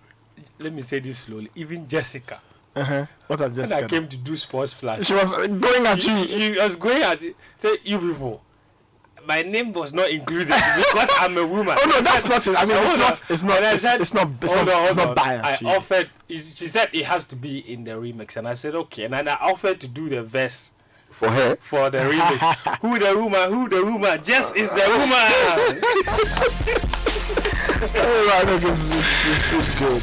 let me say this slowly, even Jessica. What has When I Jessica done? came to do Sports Flash, She was going at you. she was going at it. Say, you people, my name was not included because I'm a woman. Oh no, that's not it. I mean, Hold on. it's not And I said, it's not hold on. biased. I really. offered. She said it has to be in the remix, and I said okay. And then I offered to do the verse For her? for the remix. Who the woman? Jess is the woman. Oh, I think it's good.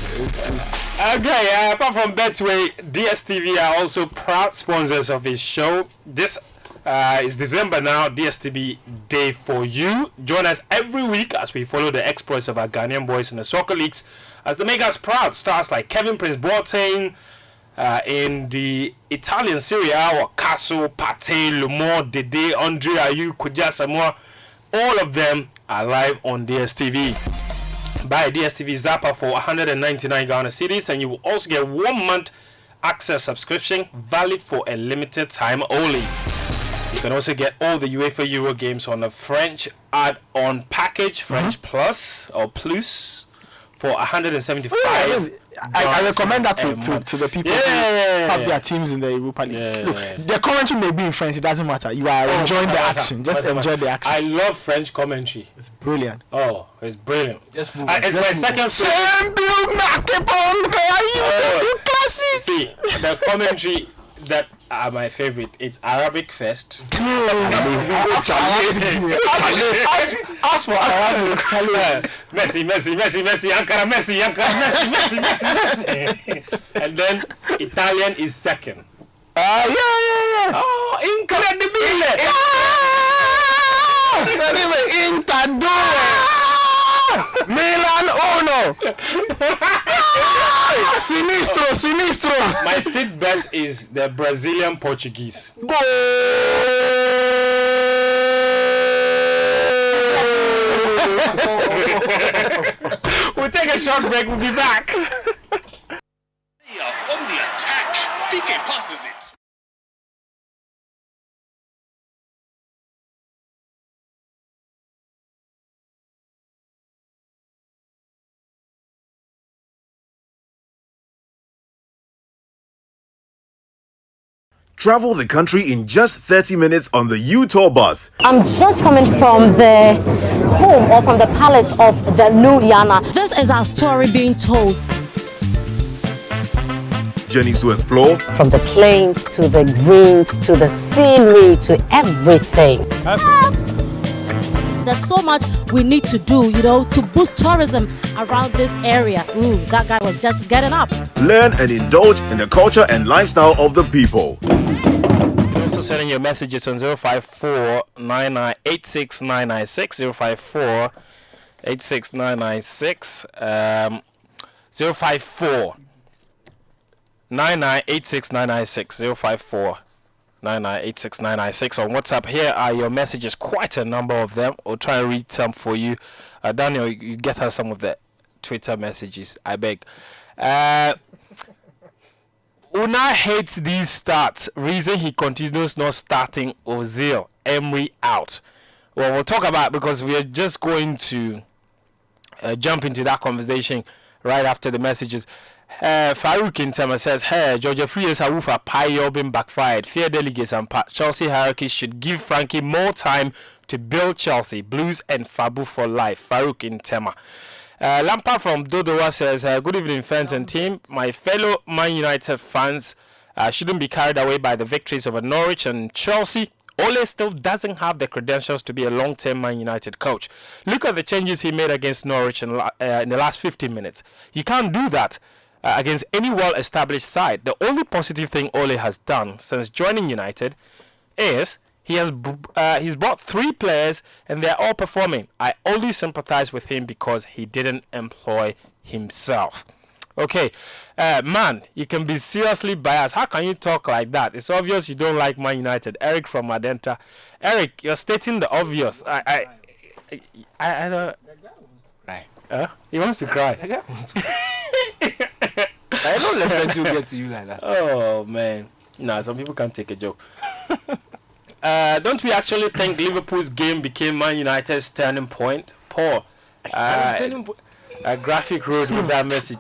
Okay, apart from Betway, DSTV are also proud sponsors of his show. This is December now, DSTV Day for You. Join us every week as we follow the exploits of our Ghanaian boys in the soccer leagues as they make us proud. Stars like Kevin Prince Boateng in the Italian Serie A, or Casso, Pate, Lumor, Dede, Andre Ayew, Kudja Samoa. All of them are live on DSTV. Buy a DSTV Zapper for 199 Ghana cedis, and you will also get 1 month access subscription valid for a limited time only. You can also get all the UEFA Euro games on a French add-on package, French Plus or Plus, for 175. I recommend that to the people who have their teams in the Europa League. Yeah, Look, yeah. the commentary may be in French, it doesn't matter. You are enjoying the action. Just enjoy the action. I love French commentary. It's brilliant. Oh, it's brilliant. Just move It's my second See, the commentary that are my favorite. It's Arabic first. Ask for Arabic. Messi, Ankara, Messi. And then Italian is second. Yeah. Oh, incredibile! Anyway, Inter 2, Milan 1. Sinistro. My fifth best is the Brazilian Portuguese. We'll take a short break. We'll be back. On the attack, PK passes it. Travel the country in just 30 minutes on the U-Tour bus. I'm just coming from the home or from the palace of the new Yana. This is our story being told. Journeys to explore, From the plains to the greens to the scenery to everything. There's so much we need to do, to boost tourism around this area. That guy was just getting up. learn and indulge in the culture and lifestyle of the people. You can also send in your messages on 054 9986 996 054 86996 054 9986996 054 9986996 on WhatsApp. Here are your messages, quite a number of them. We'll try and read some for you. Daniel, you get us some of the Twitter messages, I beg. Una hates these starts. Reason he continues not starting Ozil. Emery out. Well, we'll talk about it because we are just going to jump into that conversation right after the messages. Farouk in Tema says, hey, Georgia Freers Harufa Payo been backfired. Fear delegates and Chelsea hierarchy should give Frankie more time to build Chelsea. Blues and Fabu for life. Farouk in Tema. Lampa from Dodowa says, good evening, fans and team. My fellow Man United fans shouldn't be carried away by the victories over Norwich and Chelsea. Ole still doesn't have the credentials to be a long-term Man United coach. Look at the changes he made against Norwich in the last 15 minutes. You can't do that against any well-established side. The only positive thing Ole has done since joining United is he's brought 3 players and they're all performing. I only sympathize with him because he didn't employ himself. Okay, man, you can be seriously biased. How can you talk like that? It's obvious you don't like Man United. Eric from Adenta. Eric, you're stating the obvious. I don't. He wants to cry. I don't let them get to you like that. Oh man, no, some people can't take a joke. Don't we actually think Liverpool's game became Man United's turning point? Paul, a graphic road with that message.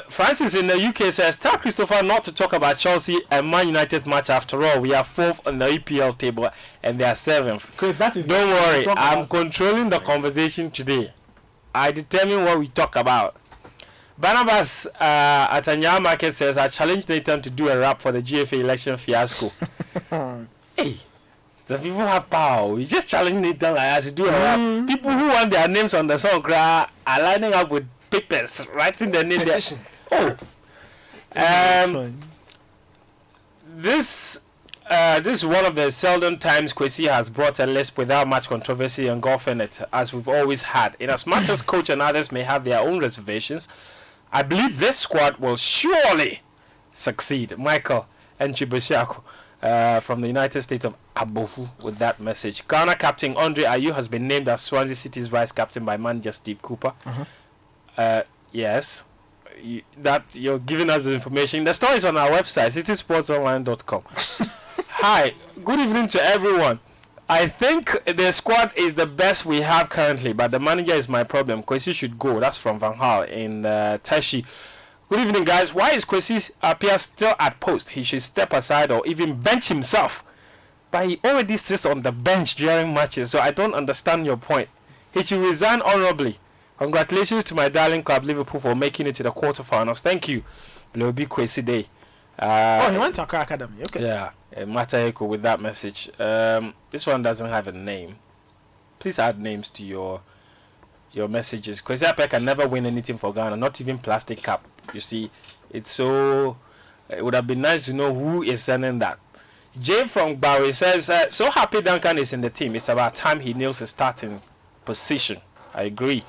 Francis in the UK says, tell Christopher not to talk about Chelsea and Man United match. After all, we are 4th on the EPL table and they are 7th. Chris, that is don't worry, I'm controlling the conversation today. I determine what we talk about. Barnabas at Anya Market says, I challenge Nathan to do a rap for the GFA election fiasco. Hey, the people have power. We just challenge Nathan like I should do a rap. People who want their names on the song are lining up with papers, writing their name there. Oh, this is one of the seldom times Kwesi has brought a list without much controversy and golf in it, as we've always had. In as much as coach and others may have their own reservations, I believe this squad will surely succeed. Michael and Chibosiako from the United States of Abofu with that message. Ghana captain Andre Ayew has been named as Swansea City's vice captain by manager Steve Cooper. Yes, you're giving us the information. The story is on our website, citisportsonline.com. Hi, good evening to everyone. I think the squad is the best we have currently, but the manager is my problem. Kwesi should go. That's from Van Gaal in Tashi. Good evening, guys. Why is Kwesi Appiah still at post? He should step aside or even bench himself. But he already sits on the bench during matches, so I don't understand your point. He should resign honorably. Congratulations to my darling club Liverpool for making it to the quarterfinals. Thank you. Lobi Kwesi Day. He went to Accra Academy. Okay. Yeah, Matayeko with that message. This one doesn't have a name. Please add names to your messages. Kwesi Appiah can never win anything for Ghana, not even plastic cup. You see, it's so. It would have been nice to know who is sending that. Jay from Bowie says, so happy Duncan is in the team. It's about time he nails his starting position. I agree.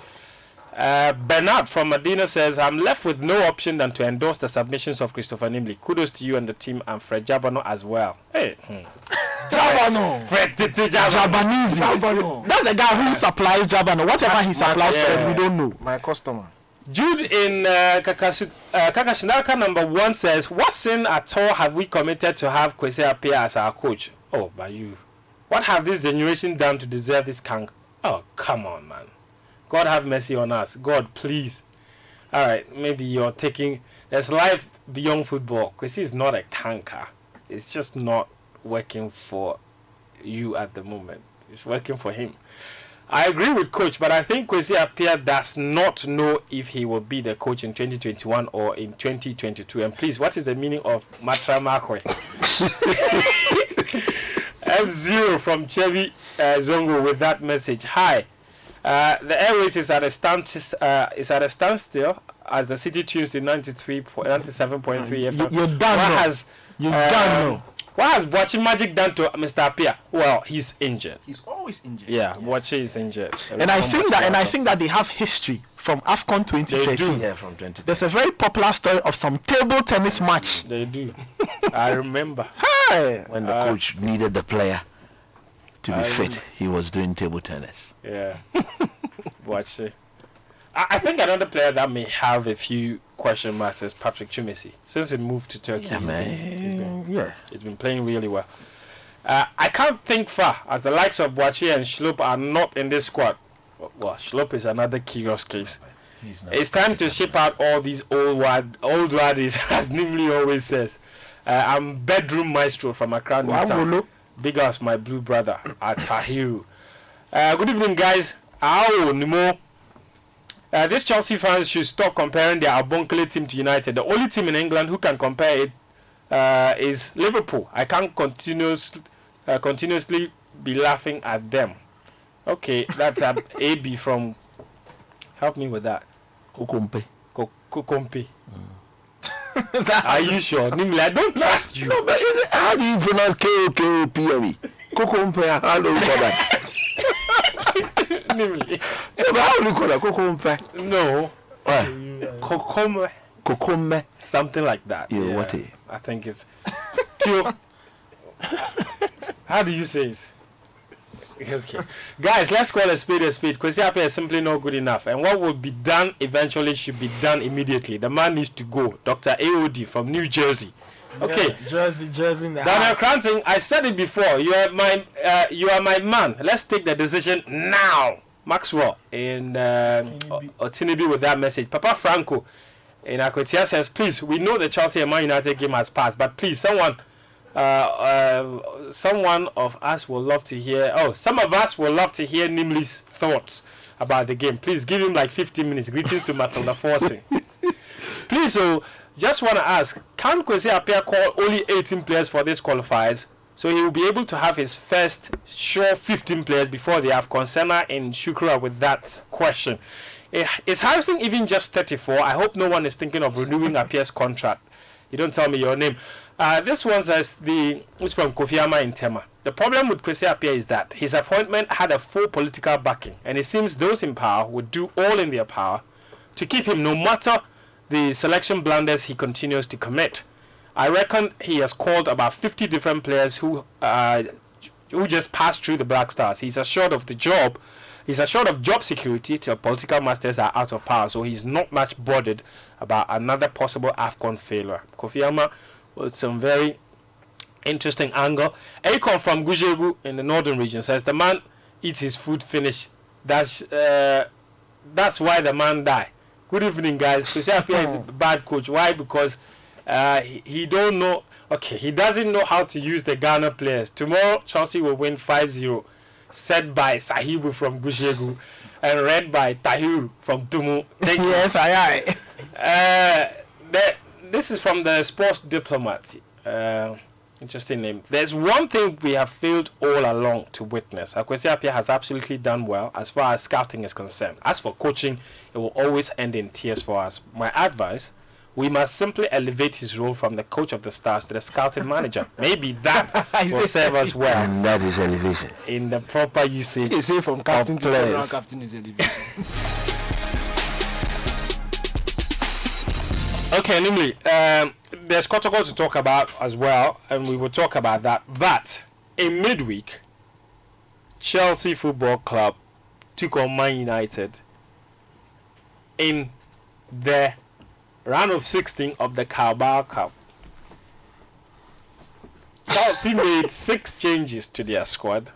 Bernard from Medina says, I'm left with no option than to endorse the submissions of Christopher Nimley. Kudos to you and the team and Fred Jabano as well. Hey, Jabano. Fred Jabanizi. Jabano. That's the guy who supplies Jabano. Whatever he supplies, Fred, we don't know. My customer. Jude in Kakashinaka number 1 says, what sin at all have we committed to have Kwesi Appiah as our coach? Oh, but you. What have this generation done to deserve this kank? Oh, come on, man. God have mercy on us. God, please. All right, maybe you're taking... There's life beyond football. Kwesi is not a canker. It's just not working for you at the moment. It's working for him. I agree with coach, but I think Kwesi Appiah does not know if he will be the coach in 2021 or in 2022. And please, what is the meaning of Matra Makwe? F0 from Chevy Zongo with that message. Hi. The airways is at a standstill as the city tunes in 97.3 FM. You're done. You're done. What has watching magic done to Mr. Appiah? Well, he's injured. He's all always injured. Yeah, Boakye is injured. And I think that they have history from AFCON 2013. Yeah, from 20. There's a very popular story of some table tennis match. They do. I remember. Hey. When the coach needed the player to be fit, remember. he was doing table tennis. Yeah. Boakye. I think another player that may have a few question marks is Patrick Chumesi. Since he moved to Turkey, he's been playing really well. I can't think far, as the likes of Boakye and Schlupp are not in this squad. Well, Schlupp is another curious case. It's time to ship out all these old waddies, as Nimli always says. I'm bedroom maestro from Accra, Newtown. Big as my blue brother, Tahiru. Good evening, guys. These Chelsea fans should stop comparing their Abonkele team to United. The only team in England who can compare it is Liverpool. I can't continuously be laughing at them. Okay, that's AB from. Help me with that. Kokompe. Kokompe. Are you sure? Nimli, I don't trust you. No, but how do you pronounce K-O-K-O-P-M-E? Kokompe, how do you call that? Nimli. Yeah, but how do you call that? Kokompe? No. Kokome. Kokome. Something like that. Yeah, what is? I think it's. Tio. How do you say it? Okay. Guys, let's call a spade a spade. Kwesi Appiah is simply not good enough. And what will be done eventually should be done immediately. The man needs to go. Dr. AOD from New Jersey. Okay. Yeah, Jersey in the Daniel house. Cranton, I said it before. You are my man. Let's take the decision now. Maxwell in Otinibi with that message. Papa Franco in Akotia says, please, we know the Chelsea and Man United game has passed, but please, someone of us will love to hear. Some of us will love to hear Nimli's thoughts about the game. Please give him like 15 minutes. Greetings to Matilda Forsting. Please, just want to ask, can Kwesi Appiah call only 18 players for this qualifiers, so he will be able to have his first sure 15 players before the AFCON? Senna in Shukra with that question. Is Harrison even just 34? I hope no one is thinking of renewing Appiah's contract. You don't tell me your name. This one says it's from Kofi Ama in Tema. The problem with Kwesi Appiah is that his appointment had a full political backing, and it seems those in power would do all in their power to keep him, no matter the selection blunders he continues to commit. I reckon he has called about 50 different players who just passed through the Black Stars. He's assured of the job. He's assured of job security till political masters are out of power, so he's not much bothered about another possible AFCON failure. Kofi Ama with some very interesting angle. Akon from Gujegu in the northern region says the man eats his food finish. That's why the man die. Good evening, guys. Kwesi Appiah is a bad coach. Why? Because he don't know. Okay, he doesn't know how to use the Ghana players. Tomorrow, Chelsea will win 5-0. Said by Sahibu from Gushegu and read by Tahiru from Tumu. Yes, aye. This is from the Sports Diplomat. Interesting name. There's one thing we have failed all along to witness. Kwesi Appiah has absolutely done well as far as scouting is concerned. As for coaching, it will always end in tears for us. My advice: we must simply elevate his role from the coach of the Stars to the scouting manager. Maybe that will serve us well. And that is elevation. In the proper usage. You say from captain to general players. captain is elevation. Okay, Nimli, there's protocol to talk about as well, and we will talk about that. But in midweek, Chelsea Football Club took on Man United in the round of 16 of the Carabao Cup. Chelsea made 6 changes to their squad.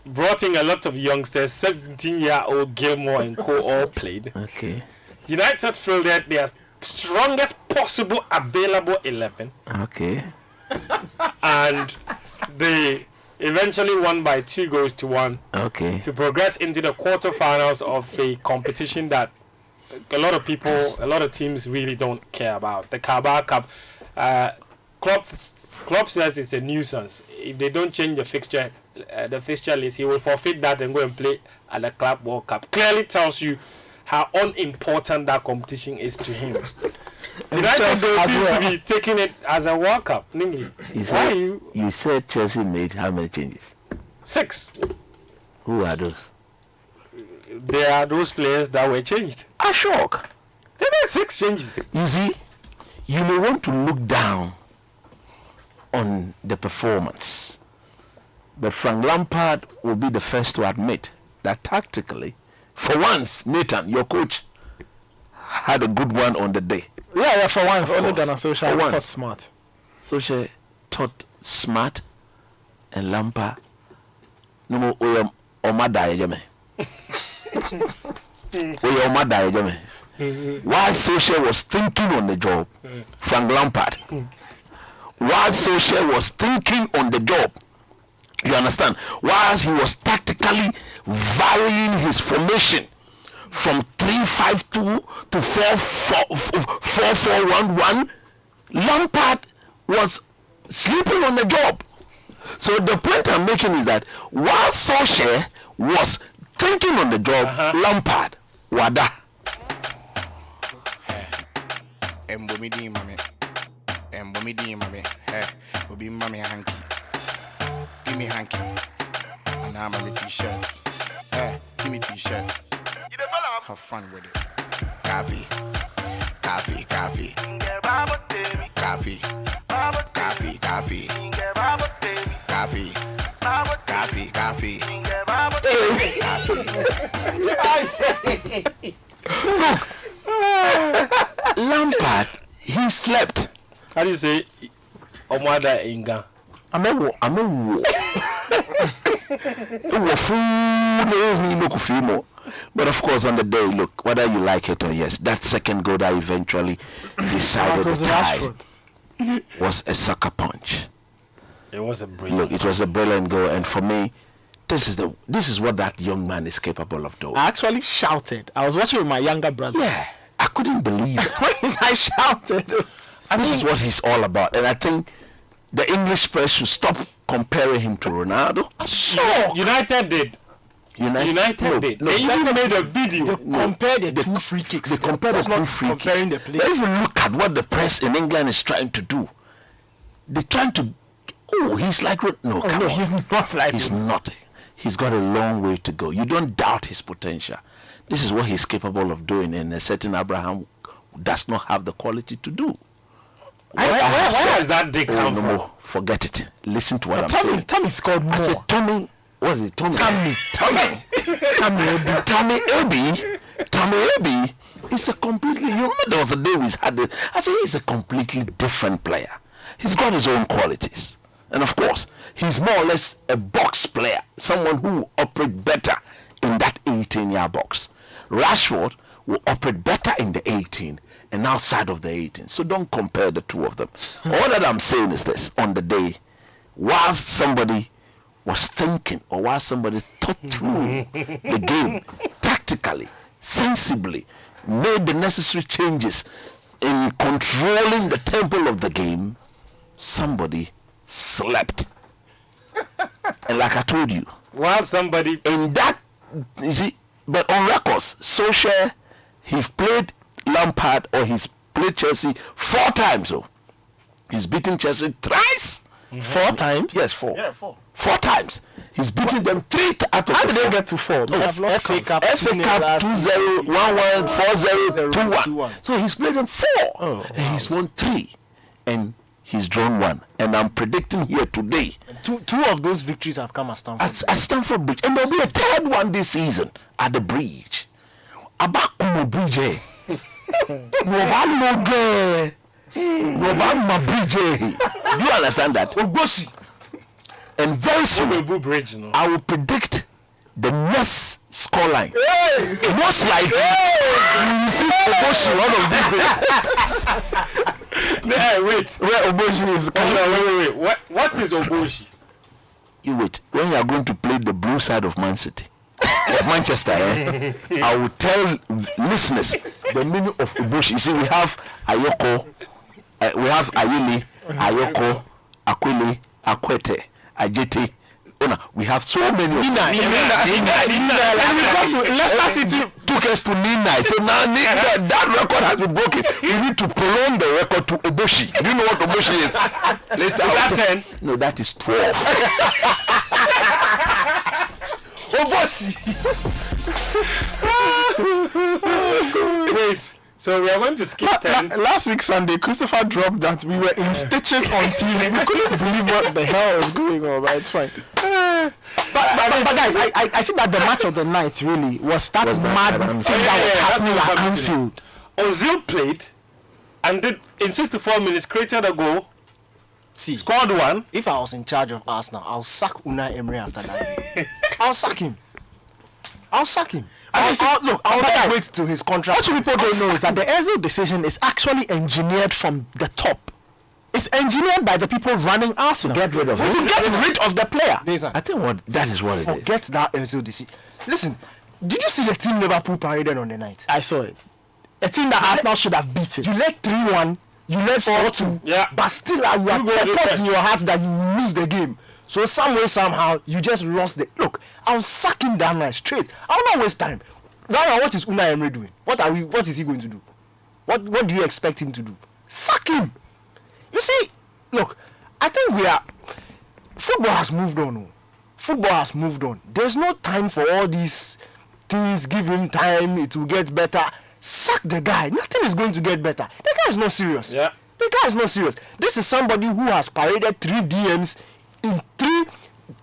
Brought in a lot of youngsters. 17-year-old Gilmore and co all played. Okay. United fielded their strongest possible available 11. Okay. And they eventually won by 2-1. Okay. To progress into the quarterfinals of a competition that a lot of teams really don't care about. The Carabao Cup. Klopp says it's a nuisance. If they don't change the fixture list, he will forfeit that and go and play at the Club World Cup. Clearly tells you how unimportant that competition is to him. United seems to be taking it as a World Cup. Namely, You said Chelsea made how many changes? 6. Who are those? They are those players that were changed. A shock. There were 6 changes. You see, you may want to look down on the performance, but Frank Lampard will be the first to admit that tactically, for once, Nathan, your coach, had a good one on the day. Yeah, for once, only course. Ghana Social For once. thought smart. Solskjaer taught smart, and Lampard, no more Omada Ejeme. Omada Ejeme. While Solskjaer was thinking on the job, Frank Lampard, while Solskjaer was thinking on the job, you understand, whilst he was tactically varying his formation from 3-5-2 to 4-4-1-1, Lampard was sleeping on the job. So the point I'm making is that while Solskjaer was thinking on the job, Lampard, wada. Mbomidi mami, hey, obi mami hanky, give me hanky, and I'm on the t-shirts, hey, give me t-shirts, have fun with it, coffee, coffee, coffee, coffee, coffee, coffee, coffee, coffee, coffee, coffee. Look, Lampard, he slept. How do you say Omada Inga? I'm a but of course on the day, look, whether you like it or yes, that second goal that eventually decided the tie was a sucker punch. It was a brilliant. Look, it was a brilliant goal, and for me, this is what that young man is capable of doing. I actually shouted. I was watching with my younger brother. Yeah, I couldn't believe it. I shouted. This is what he's all about, and I think the English press should stop comparing him to Ronaldo. Sure. United did. United did. They even made a video. Compared the two free kicks. They compared the two free kicks. Comparing the players. If you look at what the press in England is trying to do, they're trying to. Oh, he's like no, come on. He's not like He's not. He's got a long way to go. You don't doubt his potential. This is what he's capable of doing, and a certain Abraham does not have the quality to do. Where has that day come no from? more. Forget it. Listen to what I'm saying. Tommy scored more. I said Tommy. What is it? Tommy. Tommy Abbey is a completely. You remember there was a day we had this. I said he's a completely different player. He's got his own qualities, and of course, he's more or less a box player, someone who will operate better in that 18-yard box. Rashford will operate better in the 18 and outside of the 18. So don't compare the two of them. All that I'm saying is this: on the day, whilst somebody was thinking, or while somebody thought through the game tactically, sensibly, made the necessary changes in controlling the tempo of the game, somebody slept. And like I told you, While somebody in that, you see, but on records, Solskjaer, he's played Lampard or he's played Chelsea 4 times. So he's beaten Chelsea thrice. 4 times? Yes, 4. Yeah, 4. 4 times. He's beaten them 3 out of How the did they 4. get to 4? No, I've lost FA count. Cup, FA Cup 2-0, 1-1, 4-0, 2-1. 2-1. So he's played them 4. And he's won 3. And he's drawn 1. And I'm predicting here today Two of those victories have come at Stamford. at Stamford Bridge. And there'll be a 3rd one this season at the Bridge. Abakumo Bridge. Nobama Bridge. Do you understand that? Ogosi. And very soon, Bridge, no? I will predict the next scoreline. Most likely, you will see Oboshi one of these days. Hey, wait. Where Oboshi is coming. Wait. What is Oboshi? You wait. When you are going to play the blue side of Man City, of Manchester, I will tell listeners the meaning of Oboshi. You see, we have Ayoko, we have Ayili, Ayoko, Akwili, Akwete, Ajete. We have so many. Nina. And we come to Leicester City took us to Nina. So now that record has been broken. We need to prolong the record to Oboshi. Do you know what Oboshi is? Later, Is that 10? No, that is 12. Oboshi. Wait. So we are going to skip 10. Last week Sunday, Christopher dropped that we were in stitches on TV. We couldn't believe what the hell was going on, but it's fine. But guys, I think that the match of the night really was that mad thing that was happening at Anfield. Ozil played and did in 64 minutes created a goal, See, scored one. if I was in charge of Arsenal, I'll sack Unai Emery after that. I'll sack him. Look, I'll not wait till his contract. What people don't know is that the Ozil decision is actually engineered from the top. It's engineered by the people running Arsenal. Get rid of him. To get rid of the player. Nathan, I think that is what it is. forget that Ozil decision. Listen, did you see the team Liverpool paraded on the night? I saw it. A team that Arsenal should have beaten. You led 3-1, you led 4-2, Yeah. but still you are purposed in your heart that you will lose the game. So some way, somehow, you just lost the... Look, I'll sack him that night straight. I'll not waste time. Right now, what is Unai Emery doing? What is he going to do? What do you expect him to do? Sack him! You see, look, I think football has moved on. Oh. Football has moved on. There's no time for all these things. Give him time, it will get better. Sack the guy. Nothing is going to get better. The guy is not serious. Yeah. The guy is not serious. This is somebody who has paraded 3 DMs in 3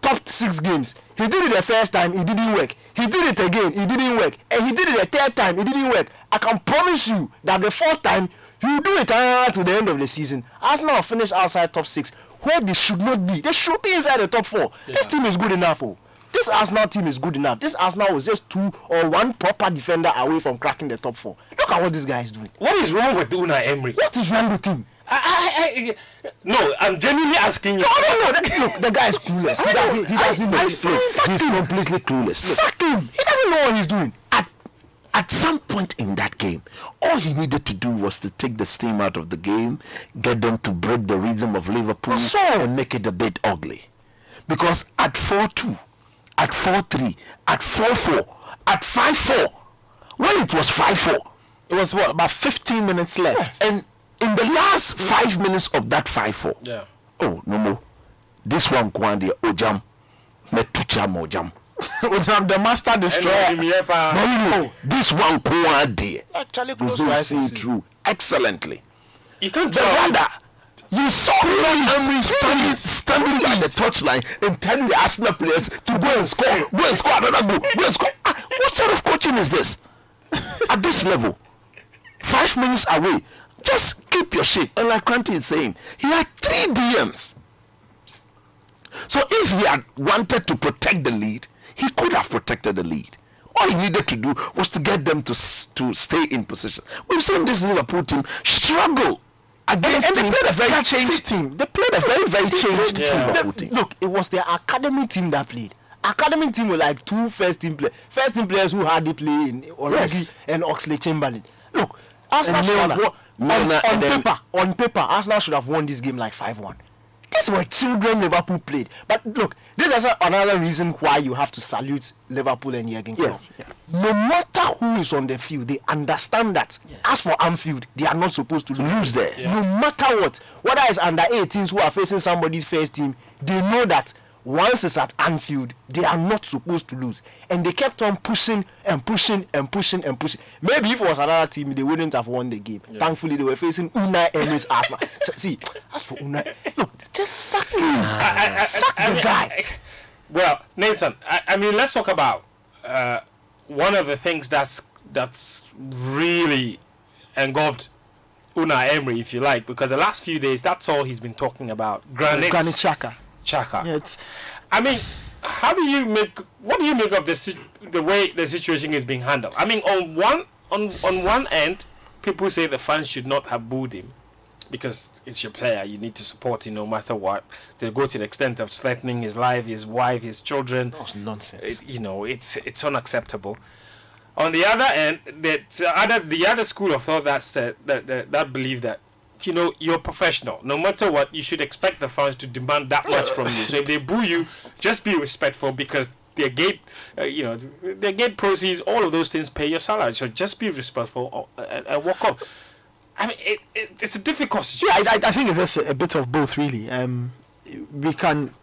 top 6 games. He did it the first time, it didn't work. He did it again, it didn't work. And he did it the 3rd time, it didn't work. I can promise you that the 4th time, he will do it to the end of the season. Arsenal will finish outside top 6, where they should not be. They should be inside the top 4. Yeah. This team is good enough. Oh. This Arsenal team is good enough. This Arsenal was just 2 or 1 proper defender away from cracking the top 4. Look at what this guy is doing. What is wrong with Unai Emery? What is wrong with him? No, I'm genuinely asking you. No. Look, the guy is clueless. He doesn't know. He's completely clueless. Sack him. He doesn't know what he's doing. At some point in that game, all he needed to do was to take the steam out of the game, get them to break the rhythm of Liverpool, and make it a bit ugly. Because at 4-2, at 4-3, at 4-4, at 5-4, when it was 5-4, It was what, about 15 minutes left. and in the last 5 minutes of that 5-4, Yeah. oh no more, this one kwandi ojam, metucha mojam. The master destroyer. No, this one kwandi. Actually, Ozil see it through excellently. You can't The try. rather, you saw Emery standing by the touchline and telling the Arsenal players to go and score another goal, go and score. What sort of coaching is this? At this level, 5 minutes away, just keep your shape. And like Kranti is saying, he had 3 DMs. So if he had wanted to protect the lead, he could have protected the lead. All he needed to do was to get them to stay in position. We've seen this Liverpool team struggle against And they played a very that changed team. They played a very changed Yeah. team. Look, it was their academy team that played. Academy team were like 2 first team players who hardly play in Origi and Oxlade Chamberlain. Look, Arsenal should have won on paper. Arsenal should have won this game like 5-1. These were children Liverpool played. But look, this is another reason why you have to salute Liverpool and Jurgen Klopp. Yes. No matter who is on the field, they understand that. As for Anfield, they are not supposed to lose there. Yeah. No matter what. Whether it's under 18s who are facing somebody's first team, they know that once it's at Anfield, they are not supposed to lose. And they kept on pushing and pushing and pushing and pushing. Maybe if it was another team, they wouldn't have won the game. Yeah. Thankfully, they were facing Unai Emery's Arsenal. See, as for Unai, look, just sack him. Sack the guy. Well, Nathan, I mean, let's talk about one of the things that's really engulfed Unai Emery, if you like, because the last few days, that's all he's been talking about. Granit Xhaka. Yeah, I mean, what do you make of this, the way the situation is being handled? I mean, on one end, people say the fans should not have booed him because it's your player. You need to support him no matter what. They go to the extent of threatening his life, his wife, his children. That's nonsense. It's unacceptable. On the other end, the other school of thought that believe that, you're professional. No matter what, you should expect the fans to demand that much from you. So if they boo you, just be respectful because their gate proceeds, all of those things pay your salary. So just be respectful and walk off. I mean, it's a difficult situation. Yeah, I think it's just a bit of both, really. We can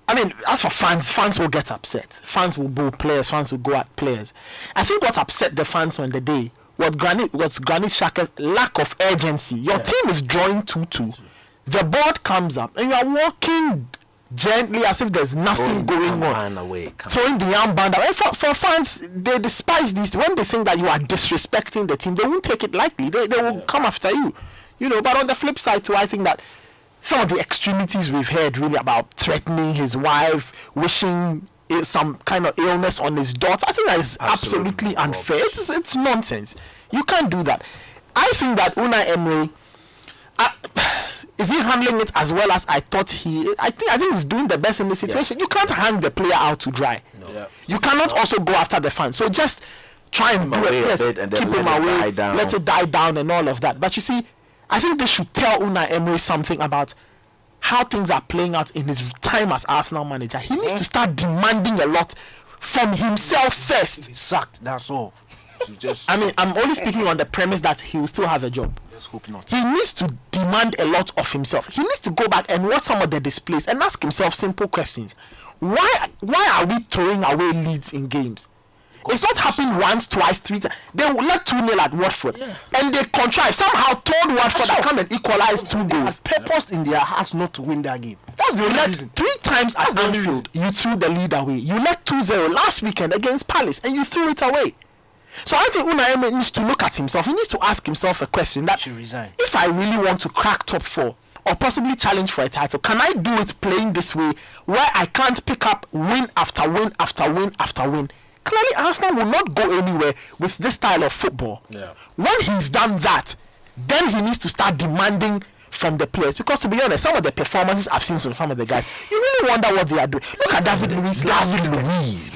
I mean, as for fans will get upset. Fans will boo players. Fans will go at players. I think what upset the fans on the day was Granit Xhaka's lack of urgency. Your team is drawing 2-2. The board comes up and you are walking gently as if there's nothing going on. Throwing the armband away. And for fans, they despise this. When they think that you are disrespecting the team, they won't take it lightly. They will come after you. But on the flip side too, I think that some of the extremities we've heard really about threatening his wife, wishing some kind of illness on his daughter, I think that is absolutely unfair. It's nonsense. You can't do that. I think that Unai Emery, is he handling it as well as I thought I think he's doing the best in the situation. You can't hang the player out to dry. You cannot also go after the fans. So just try and do it and keep him away, let it die down and all of that. But you see, I think they should tell Unai Emery something about how things are playing out in his time as Arsenal manager. He needs to start demanding a lot from himself first. He's sacked, that's all. I mean, I'm only speaking on the premise that he will still have a job. Let's hope not. He needs to demand a lot of himself. He needs to go back and watch some of the displays and ask himself simple questions. Why are we throwing away leads in games? It's not happened once, twice, 3 times. They let 2-0 at Watford. And they contrived, somehow told Watford to come and equalize 2 goals. They purposed in their hearts not to win that game. That's the only reason. 3 times at Anfield, you threw the lead away. You let 2-0 last weekend against Palace, and you threw it away. So I think Unai Emery needs to look at himself. He needs to ask himself a question that, if I really want to crack top 4, or possibly challenge for a title, can I do it playing this way, where I can't pick up win after win after win after win? Clearly, Arsenal will not go anywhere with this style of football. When he's done that, then he needs to start demanding from the players. Because to be honest, some of the performances I've seen from some of the guys, you really wonder what they are doing. Look at David Luiz last week.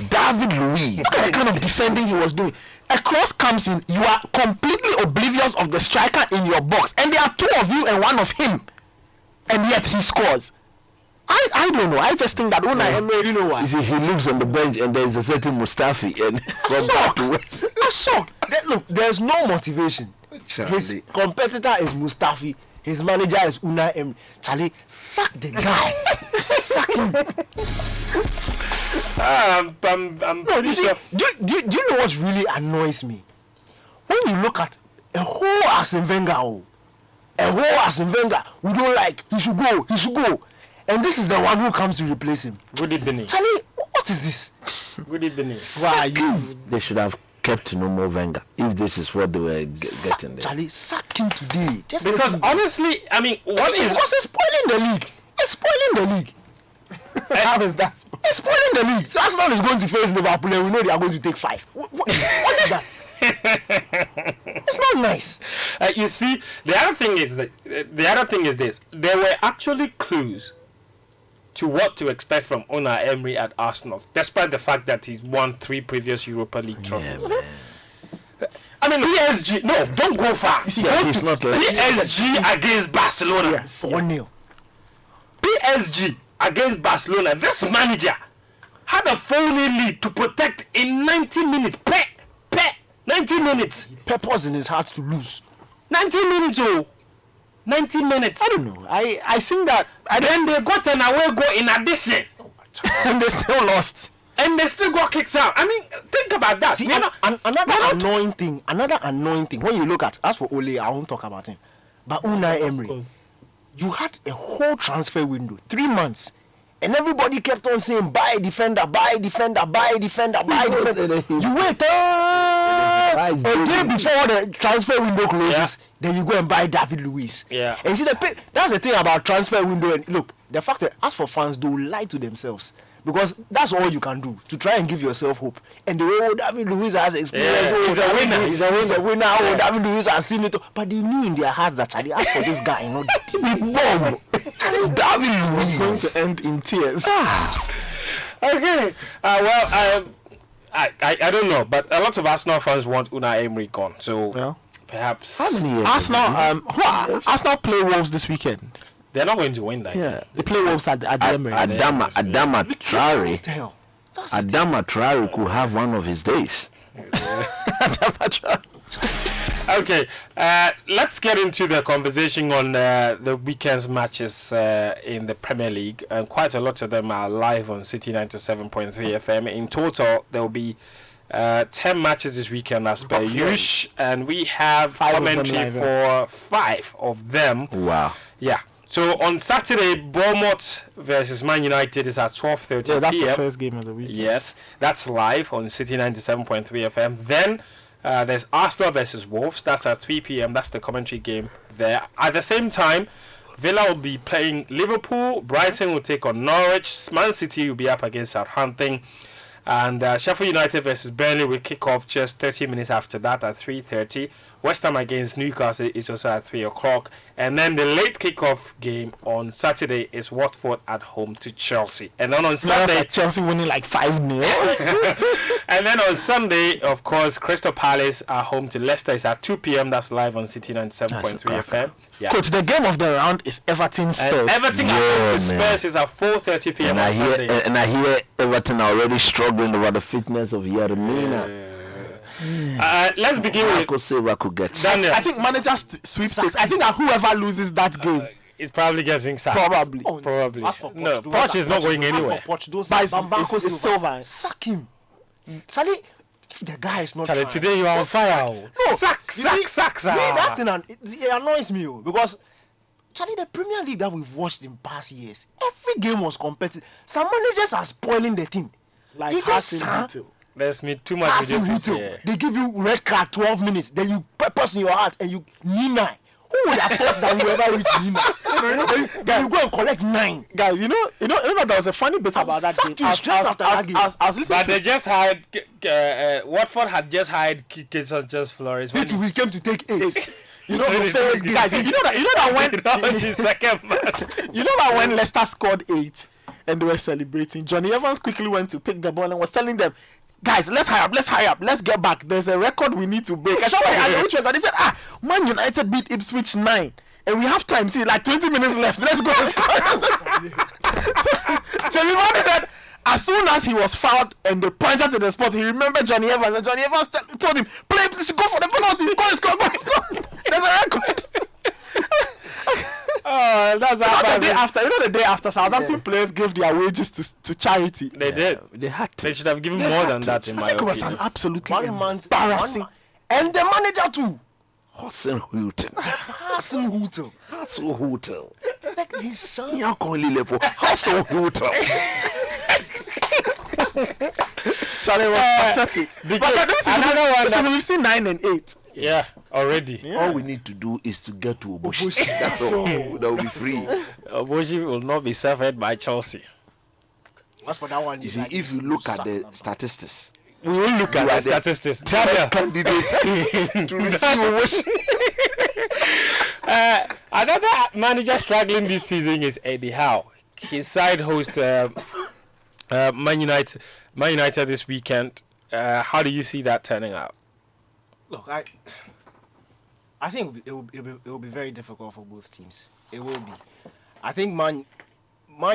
David Luiz. Look at the kind of defending he was doing. A cross comes in, you are completely oblivious of the striker in your box, and there are 2 of you and 1 of him, and yet he scores. I don't know. I just think that Unai Emery, you know why? You see, he looks on the bench and there's a certain Mustafi and from back to West. No shock. Look, there's no motivation. His competitor is Mustafi. His manager is Unai Emery. Charlie, sack the guy. Just sack him. Do you know what really annoys me? When you look at a whole Arsene Wenger, we don't like. He should go. And this is the one who comes to replace him. Good evening. Charlie, what is this? Good evening. Why they should have kept no more Wenger if this is what they were getting there. Charlie, sack him today. Because honestly, I mean, what's spoiling the league? It's spoiling the league. How is that? It's spoiling the league. Arsenal is going to face Liverpool and we know they are going to take 5. What is that? It's not nice. You see, the other thing is this. There were actually clues to what to expect from Unai Emery at Arsenal, despite the fact that he's won 3 previous Europa League trophies. I mean, PSG. No, don't go far. He's not like PSG against Barcelona. 4-0. PSG against Barcelona. This manager had a phony lead to protect in 90 minutes. 90 minutes. He purposed in his heart to lose. 90 minutes, 90 minutes. I don't know. I think that... then they got an away goal in addition. And they still lost. And they still got kicked out. I mean, think about that. See, another annoying thing. When you look at... As for Ole, I won't talk about him. But Unai Emery, you had a whole transfer window. 3 months. And everybody kept on saying, buy a defender. You wait a day before the transfer window closes, then you go and buy David Luiz. Yeah. And you see, that's the thing about transfer window. And look, the fact that as for fans, they will lie to themselves. Because that's all you can do, to try and give yourself hope. And the way David Luiz has experience, he's a winner. David Luiz has seen it. But they knew in their hearts that Charlie, as for this guy, you know, David Luiz is going to end in tears. Okay. I don't know, but a lot of Arsenal fans want Unai Emery gone. So perhaps. How many years? Arsenal play Wolves this weekend. They're not going to win that. Yeah. They play Wolves at the Emirates. Adama Traore could have one of his days. Adama Traore. Okay, let's get into the conversation on the weekend's matches in the Premier League. And quite a lot of them are live on Citi 97.3 FM. In total, there will be 10 matches this weekend as per usual. And we have commentary for 5 of them. Wow. Yeah. So on Saturday, Bournemouth versus Man United is at 12:30 Yeah, that's p.m. the first game of the week. Yes, that's live on Citi 97.3 FM. Then there's Arsenal versus Wolves. That's at 3 p.m. That's the commentary game there. At the same time, Villa will be playing Liverpool. Brighton will take on Norwich. Man City will be up against Southampton. And Sheffield United versus Burnley will kick off just 30 minutes after that at 3:30. West Ham against Newcastle is also at 3 o'clock. And then the late kickoff game on Saturday is Watford at home to Chelsea. And then on Sunday... Chelsea winning like 5-0. And then on Sunday, of course, Crystal Palace are home to Leicester. It's at 2 p.m. That's live on Citi 97.3 FM. Yeah. Coach, the game of the round is Everton Spurs. Everton at home to Spurs is at 4:30 p.m. on Sunday. And I hear Everton are already struggling over the fitness of Yeremina. Let's begin with Daniel. I think managers sweepstakes. I think that whoever loses that game is probably getting sacked. Probably. Probably. As for Poch, No, Poch is not going anywhere. It's Silva. Sack him. Charlie, if the guy is not Charlie, trying, today you are on just fire. No, Sack. me, that thing, it annoys me because Charlie, the Premier League that we've watched in past years, every game was competitive. Some managers are spoiling the team. Like You just There's me too much passing video. Huto. Yeah. They give you red card 12 minutes, then you purpose in your heart and you knee 9. Who would have thought that we would ever reach knee 9? Then you go and collect 9. Guys, you know that there was a funny bit about that game. I was listening But to they just hired Watford had just hired Kikson just Flores. it. We came to take 8. You know, guys, you know that when his second match. you know that when Leicester scored 8 and they were celebrating, Johnny Evans quickly went to pick the ball and was telling them, guys, let's hurry up, let's get back. There's a record we need to break. And somebody asked which record. He said, Man United beat Ipswich 9. And we have time. See, like 20 minutes left. Let's go and score. So, Johnny Evans said, as soon as he was fouled and they pointed to the spot, he remembered Johnny Evans. And Johnny Evans told him, go for the penalty. Go and score. There's a record. Oh, that's the day after Southampton players gave their wages to charity. They did. They had to. They should have given more than that, in I my think it was an opinion. absolutely month, embarrassing. and the manager too. Hassan Houghton. Hassan Houghton. Hassan Houghton. Like his son. Hassan Houghton. Charlie was pathetic. But we've seen 9 and 8. Yeah, already. Yeah. All we need to do is to get to Oboshi. That's all. That will be free. Oboshi will not be served by Chelsea. As for that one, You see, if you look at the statistics, We will look at the statistics. top candidate to receive Oboshi. Another manager struggling this season is Eddie Howe. His side hosts Man United this weekend. How do you see that turning out? Look, I think it will be very difficult for both teams. It will be. I think Man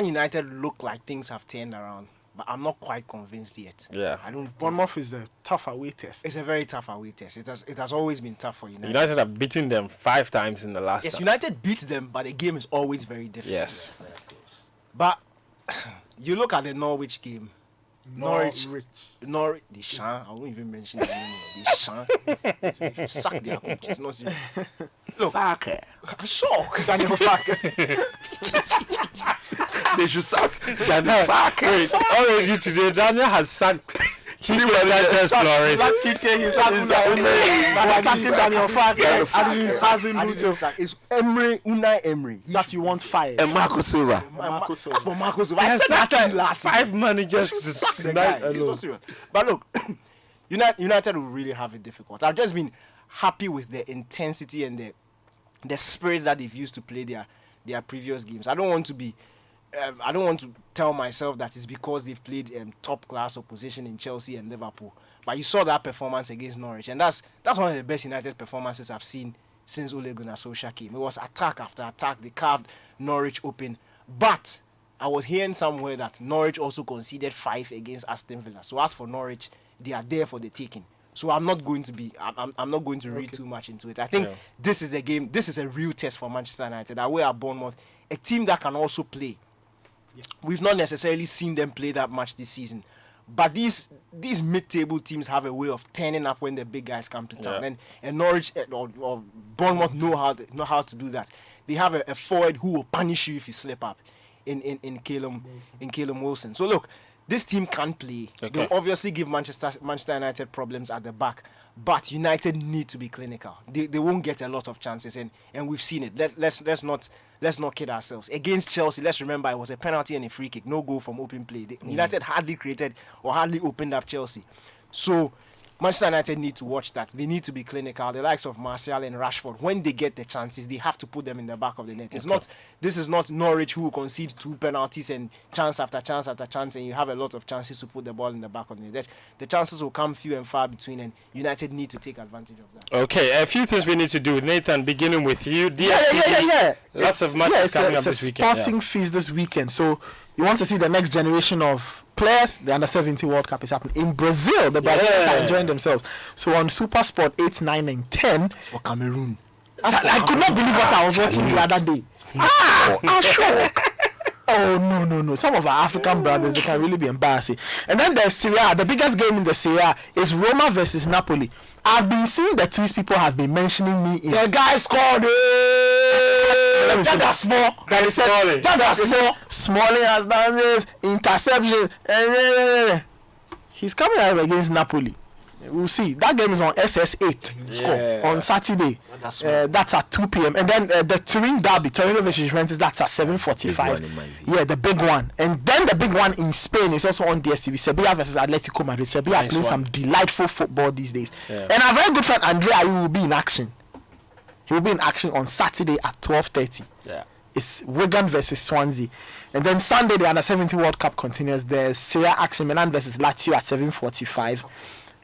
United look like things have turned around, but I'm not quite convinced yet. Yeah. I don't. Bournemouth is a tough away test. It's a very tough away test. It has always been tough for United. United have beaten them 5 times in the last. Yes, time. United beat them, but the game is always very difficult. Yes. But you look at the Norwich game. Norwich, the Shan. I won't even mention the name. The Shan. You suck their coaches. Not serious. Look, Farker. I'm shocked. Daniel Farker. They should suck. Daniel Farker. Wait, already today Daniel has sacked. He was Sanchez Flores. Daniel Farker. It's Unai Emery. That you want fired. And Marco Silva. For Marco Silva. I said that thing last season. 5 managers You to should sack the tonight guy. It's alone. not serious. But look, United will really have it difficult. I've just been happy with the intensity and the spirit that they've used to play their previous games. I don't want to tell myself that it's because they've played top class opposition in Chelsea and Liverpool. But you saw that performance against Norwich, and that's one of the best United performances I've seen since Ole Gunnar Solskjaer came. It was attack after attack. They carved Norwich open. But I was hearing somewhere that Norwich also conceded 5 against Aston Villa. So as for Norwich, they are there for the taking. So I'm not going to be. I'm not going to read too much into it. I think this is a game. This is a real test for Manchester United. Away at Bournemouth, a team that can also play. Yeah. We've not necessarily seen them play that much this season, but these mid-table teams have a way of turning up when the big guys come to town. And Norwich or Bournemouth know how to do that. They have a forward who will punish you if you slip up in Callum Wilson. So look, this team can play. They'll obviously give Manchester United problems at the back, but United need to be clinical. They won't get a lot of chances, and we've seen it. Let's not kid ourselves. Against Chelsea, let's remember it was a penalty and a free kick, no goal from open play. United hardly created or hardly opened up Chelsea. So Manchester United need to watch that. They need to be clinical. The likes of Martial and Rashford, when they get the chances, they have to put them in the back of the net. This is not Norwich who will concede 2 penalties and chance after chance after chance, and you have a lot of chances to put the ball in the back of the net. The chances will come few and far between, and United need to take advantage of that. Okay, a few things we need to do. Nathan, beginning with you. Lots of matches coming up this weekend. It's a sporting feast this weekend, so you want to see the next generation of players. The Under-17 World Cup is happening in Brazil. The Brazilians are enjoying themselves. So on Super Sport 8, 9 and 10 for Cameroon. I could not believe what I was watching the other day. Sure. Oh no. Some of our African brothers, they can really be embarrassing. And then there's Serie A. The biggest game in the Serie A is Roma versus Napoli. I've been seeing the tweets people have been mentioning me in. The guy scored. That's small. That's small. Smalling has done this. Interception. He's coming out against Napoli. We'll see. That game is on SS8 on Saturday. That's at 2 p.m. And then the Turin derby, Torino versus Juventus, that's at 7:45. Yeah, the big one. And then the big one in Spain is also on DSTV. Sevilla versus Atletico Madrid. Sevilla playing some delightful football these days. And our very good friend Andrea will be in action. He will be in action on Saturday at 12:30. It's Wigan versus Swansea. And then Sunday, the Under-17 World Cup continues. There's Serie A action, Milan versus Lazio at 7:45.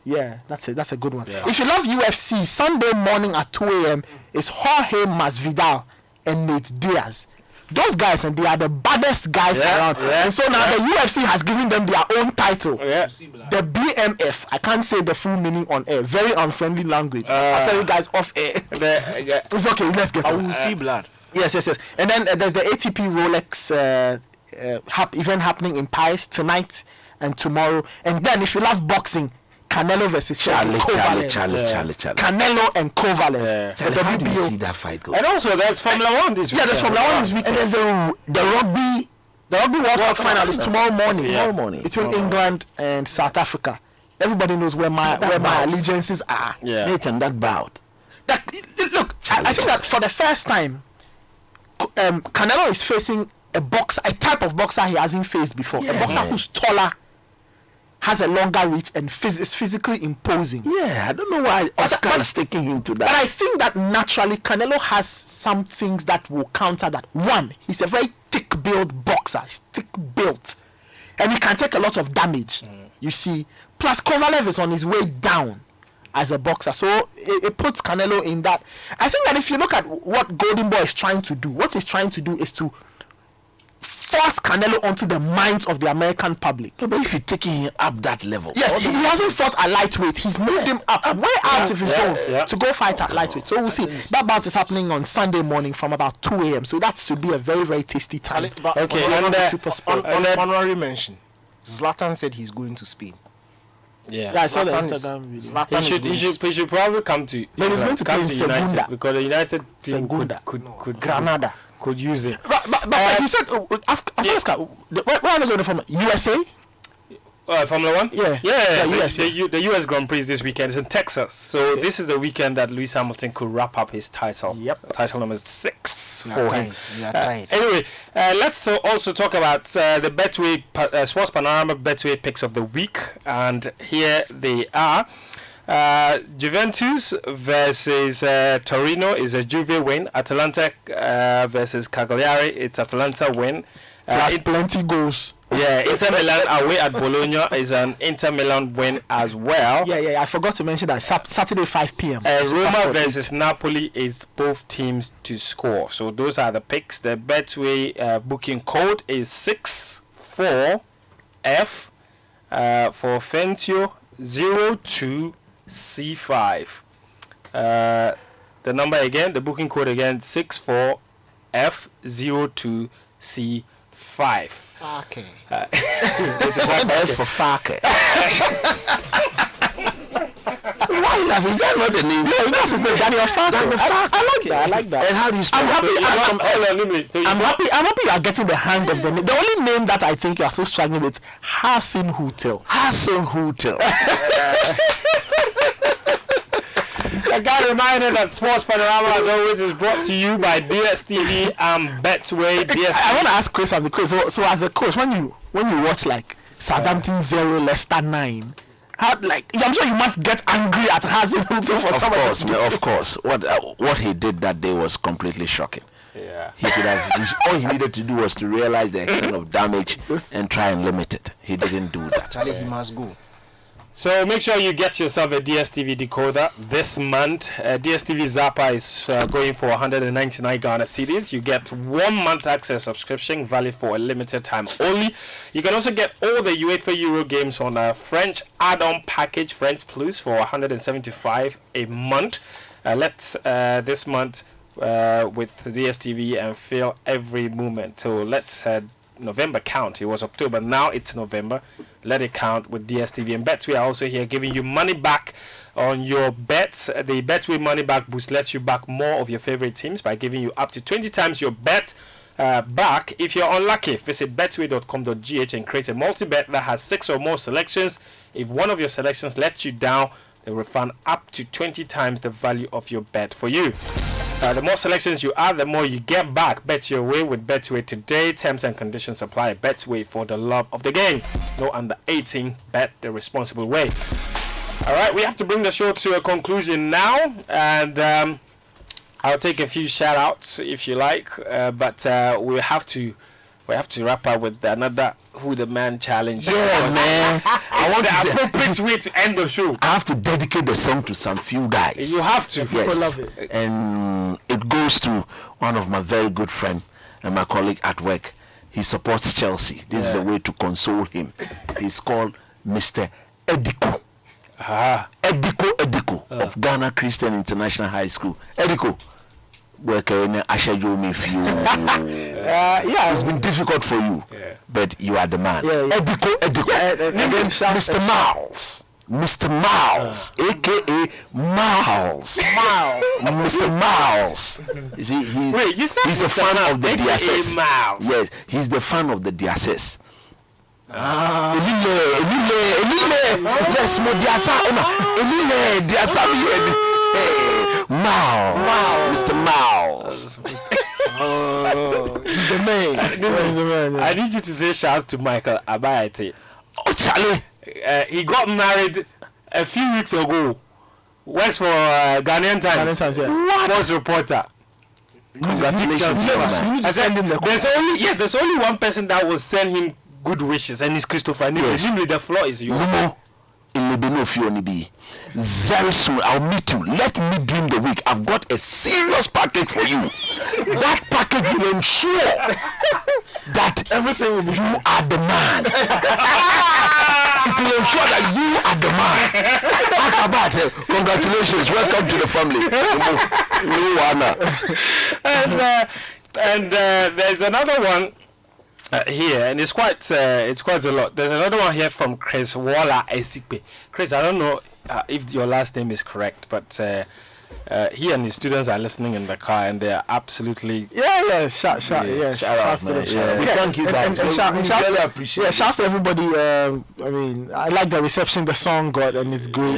Yeah, that's a good one. If you love UFC, Sunday morning at 2 a.m. is Jorge Masvidal and Nate Diaz. Those guys, and they are the baddest guys around. And so now the UFC has given them their own title. The BMF. I can't say the full meaning on air. Very unfriendly language. I'll tell you guys off air. It's okay, let's get it. I will see blood. Yes. And then there's the ATP Rolex event happening in Paris tonight and tomorrow. And then if you love boxing, Canelo versus Charlie. Canelo and Kovalev. How do you see that fight go? And also there's Formula 1 this week. Yeah, there's Formula 1 this week. And there's the rugby World Cup final is tomorrow morning. Between England and South Africa. Everybody knows where my allegiances are. Nathan, that bout. Look, I think that for the first time, Canelo is facing a type of boxer he hasn't faced before. A boxer who's taller, has a longer reach, and is physically imposing. I don't know why Oscar is taking him to that. But I think that naturally Canelo has some things that will counter that. One, he's a very thick-built boxer. He's thick-built. And he can take a lot of damage, you see. Plus, Kovalev is on his way down as a boxer. So it puts Canelo in that. I think that if you look at what Golden Boy is trying to do, what he's trying to do is to force Canelo onto the minds of the American public. But if you're taking him up that level. Yes, he hasn't fought at lightweight. He's moved him up, way out of his zone to go fight at lightweight. So we'll see. That bout is happening on Sunday morning from about 2 a.m. So that should be a very, very tasty time. Okay, and honorary mention. Zlatan said he's going to Spain. I saw the Instagram video. He should probably come to. But he's going to play in United Segunda. because the United team could Granada could use it. But he said, where are they going from? USA? Formula 1? Yeah. The US Grand Prix this weekend is in Texas. So this is the weekend that Lewis Hamilton could wrap up his title. Title number 6 for him. Anyway, let's also talk about the Betway Sports Panorama Betway picks of the week. And here they are. Juventus versus Torino is a Juve win. Atalanta versus Cagliari, it's Atalanta win. Plus plenty goals. Inter Milan away at Bologna is an Inter Milan win as well. I forgot to mention that Saturday 5 p.m. Roma versus Napoli is both teams to score. So those are the picks. The Betway booking code is 64F for Fentio 02 C5. The number again, the booking code again, 64F02C5. Okay. Which is like F for fuck. Why laugh? Is that not the name? Yeah, that's his name, Daniel Farker. I like that. And how do you spell I'm happy. So I'm happy you are getting the hang of the name. The only name that I think you are still struggling with, Hassan Hotel. Hassan Hotel. A guy reminder that Sports Panorama, as always, is brought to you by DSTV and Betway. I want to ask Chris of the quiz. So as a coach, when you watch like Southampton 0, Leicester 9, how, like, I'm sure you must get angry at Hassan Hotel for Of course. What he did that day was completely shocking. Yeah. He could have. All he needed to do was to realize the extent of damage and try and limit it. He didn't do that. Charlie, he must go. So make sure you get yourself a DSTV decoder this month. DSTV Zappa is going for 199 Ghana cedis. You get 1 month access subscription valid for a limited time only. You can also get all the UEFA Euro games on a French add-on package, French Plus, for 175 a month. Let's this month with DSTV and feel every moment. So let's November count. It was October, now it's November. Let it count with DSTV and Betway are also here giving you money back on your bets. The Betway money back boost lets you back more of your favorite teams by giving you up to 20 times your bet back. If you're unlucky, visit betway.com.gh and create a multi-bet that has 6 or more selections. If one of your selections lets you down, they refund up to 20 times the value of your bet for you. The more selections you add, the more you get back. Bet your way with Betway today. Terms and conditions apply. Betway, for the love of the game. No under 18. Bet the responsible way. All right, we have to bring the show to a conclusion now, and I'll take a few shout-outs if you like, but we have to wrap up with another Who the Man challenge. Yeah, man. I want the appropriate way to end the show. I have to dedicate the song to some few guys. You have to. Yes. People love it. And it goes to one of my very good friends and my colleague at work. He supports Chelsea. This is a way to console him. He's called Mr. Ediko. Ediko of Ghana Christian International High School. Ediko. It's been difficult for you, but you are the man. Ediko. And then Mr. Miles, aka Miles. Mr. Miles. You see, he's a fan of the DSS. Yes, he's the fan of the DSS. Mr. Miles. He's the man. I need you to say shouts to Michael Abayate. Oh, Charlie. He got married a few weeks ago. Works for Ghanaian Times. Sports reporter. Congratulations, there's only one person that will send him good wishes, and it's Christopher. Yes. The floor is yours. Very soon I'll meet you. Let me during the week. I've got a serious package for you. That package will ensure that everything will be you are the man. It will ensure that you are the man. Talk about it. Congratulations. Welcome to the family. And there's another one here, and it's quite a lot. There's another one here from Chris Waller Esipe. Chris, I don't know if your last name is correct, but he and his students are listening in the car, and they are absolutely shout to them. We thank you guys. Shouts to everybody. I mean, I like the reception the song got, and it's great.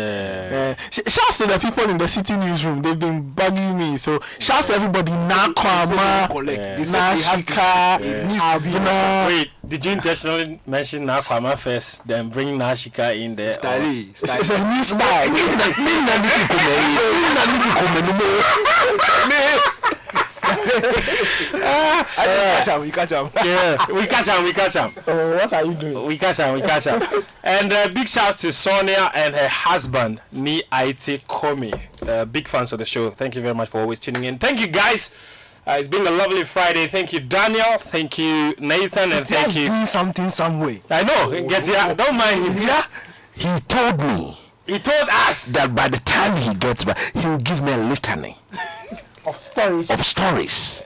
Shouts to the people in the Citi newsroom. They've been bugging me. So shouts to everybody. Nakwama, Nashika, Abina. Wait, did you intentionally mention Nakwama first, then bring Nashika in there? It's a new style. We catch him. Yeah, we catch him. What are you doing? We catch him. And big shouts to Sonia and her husband, Ni Aite Komi. Big fans of the show. Thank you very much for always tuning in. Thank you, guys. It's been a lovely Friday. Thank you, Daniel. Thank you, Nathan. And thank you. Doing something some way. I know. Don't mind him. He told me He told us that by the time he gets back, he will give me a litany Of stories.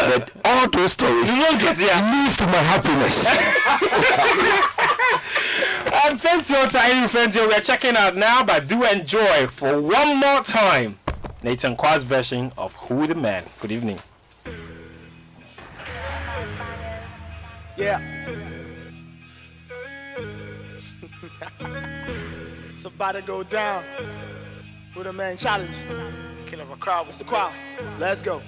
But all those stories leads to my happiness. Friends, we're checking out now, but do enjoy for one more time Nathan Quad's version of Who the Man. Good evening. Yeah. It's about to go down. Who the Man challenge. King of a crowd. It's the crowd. Let's go.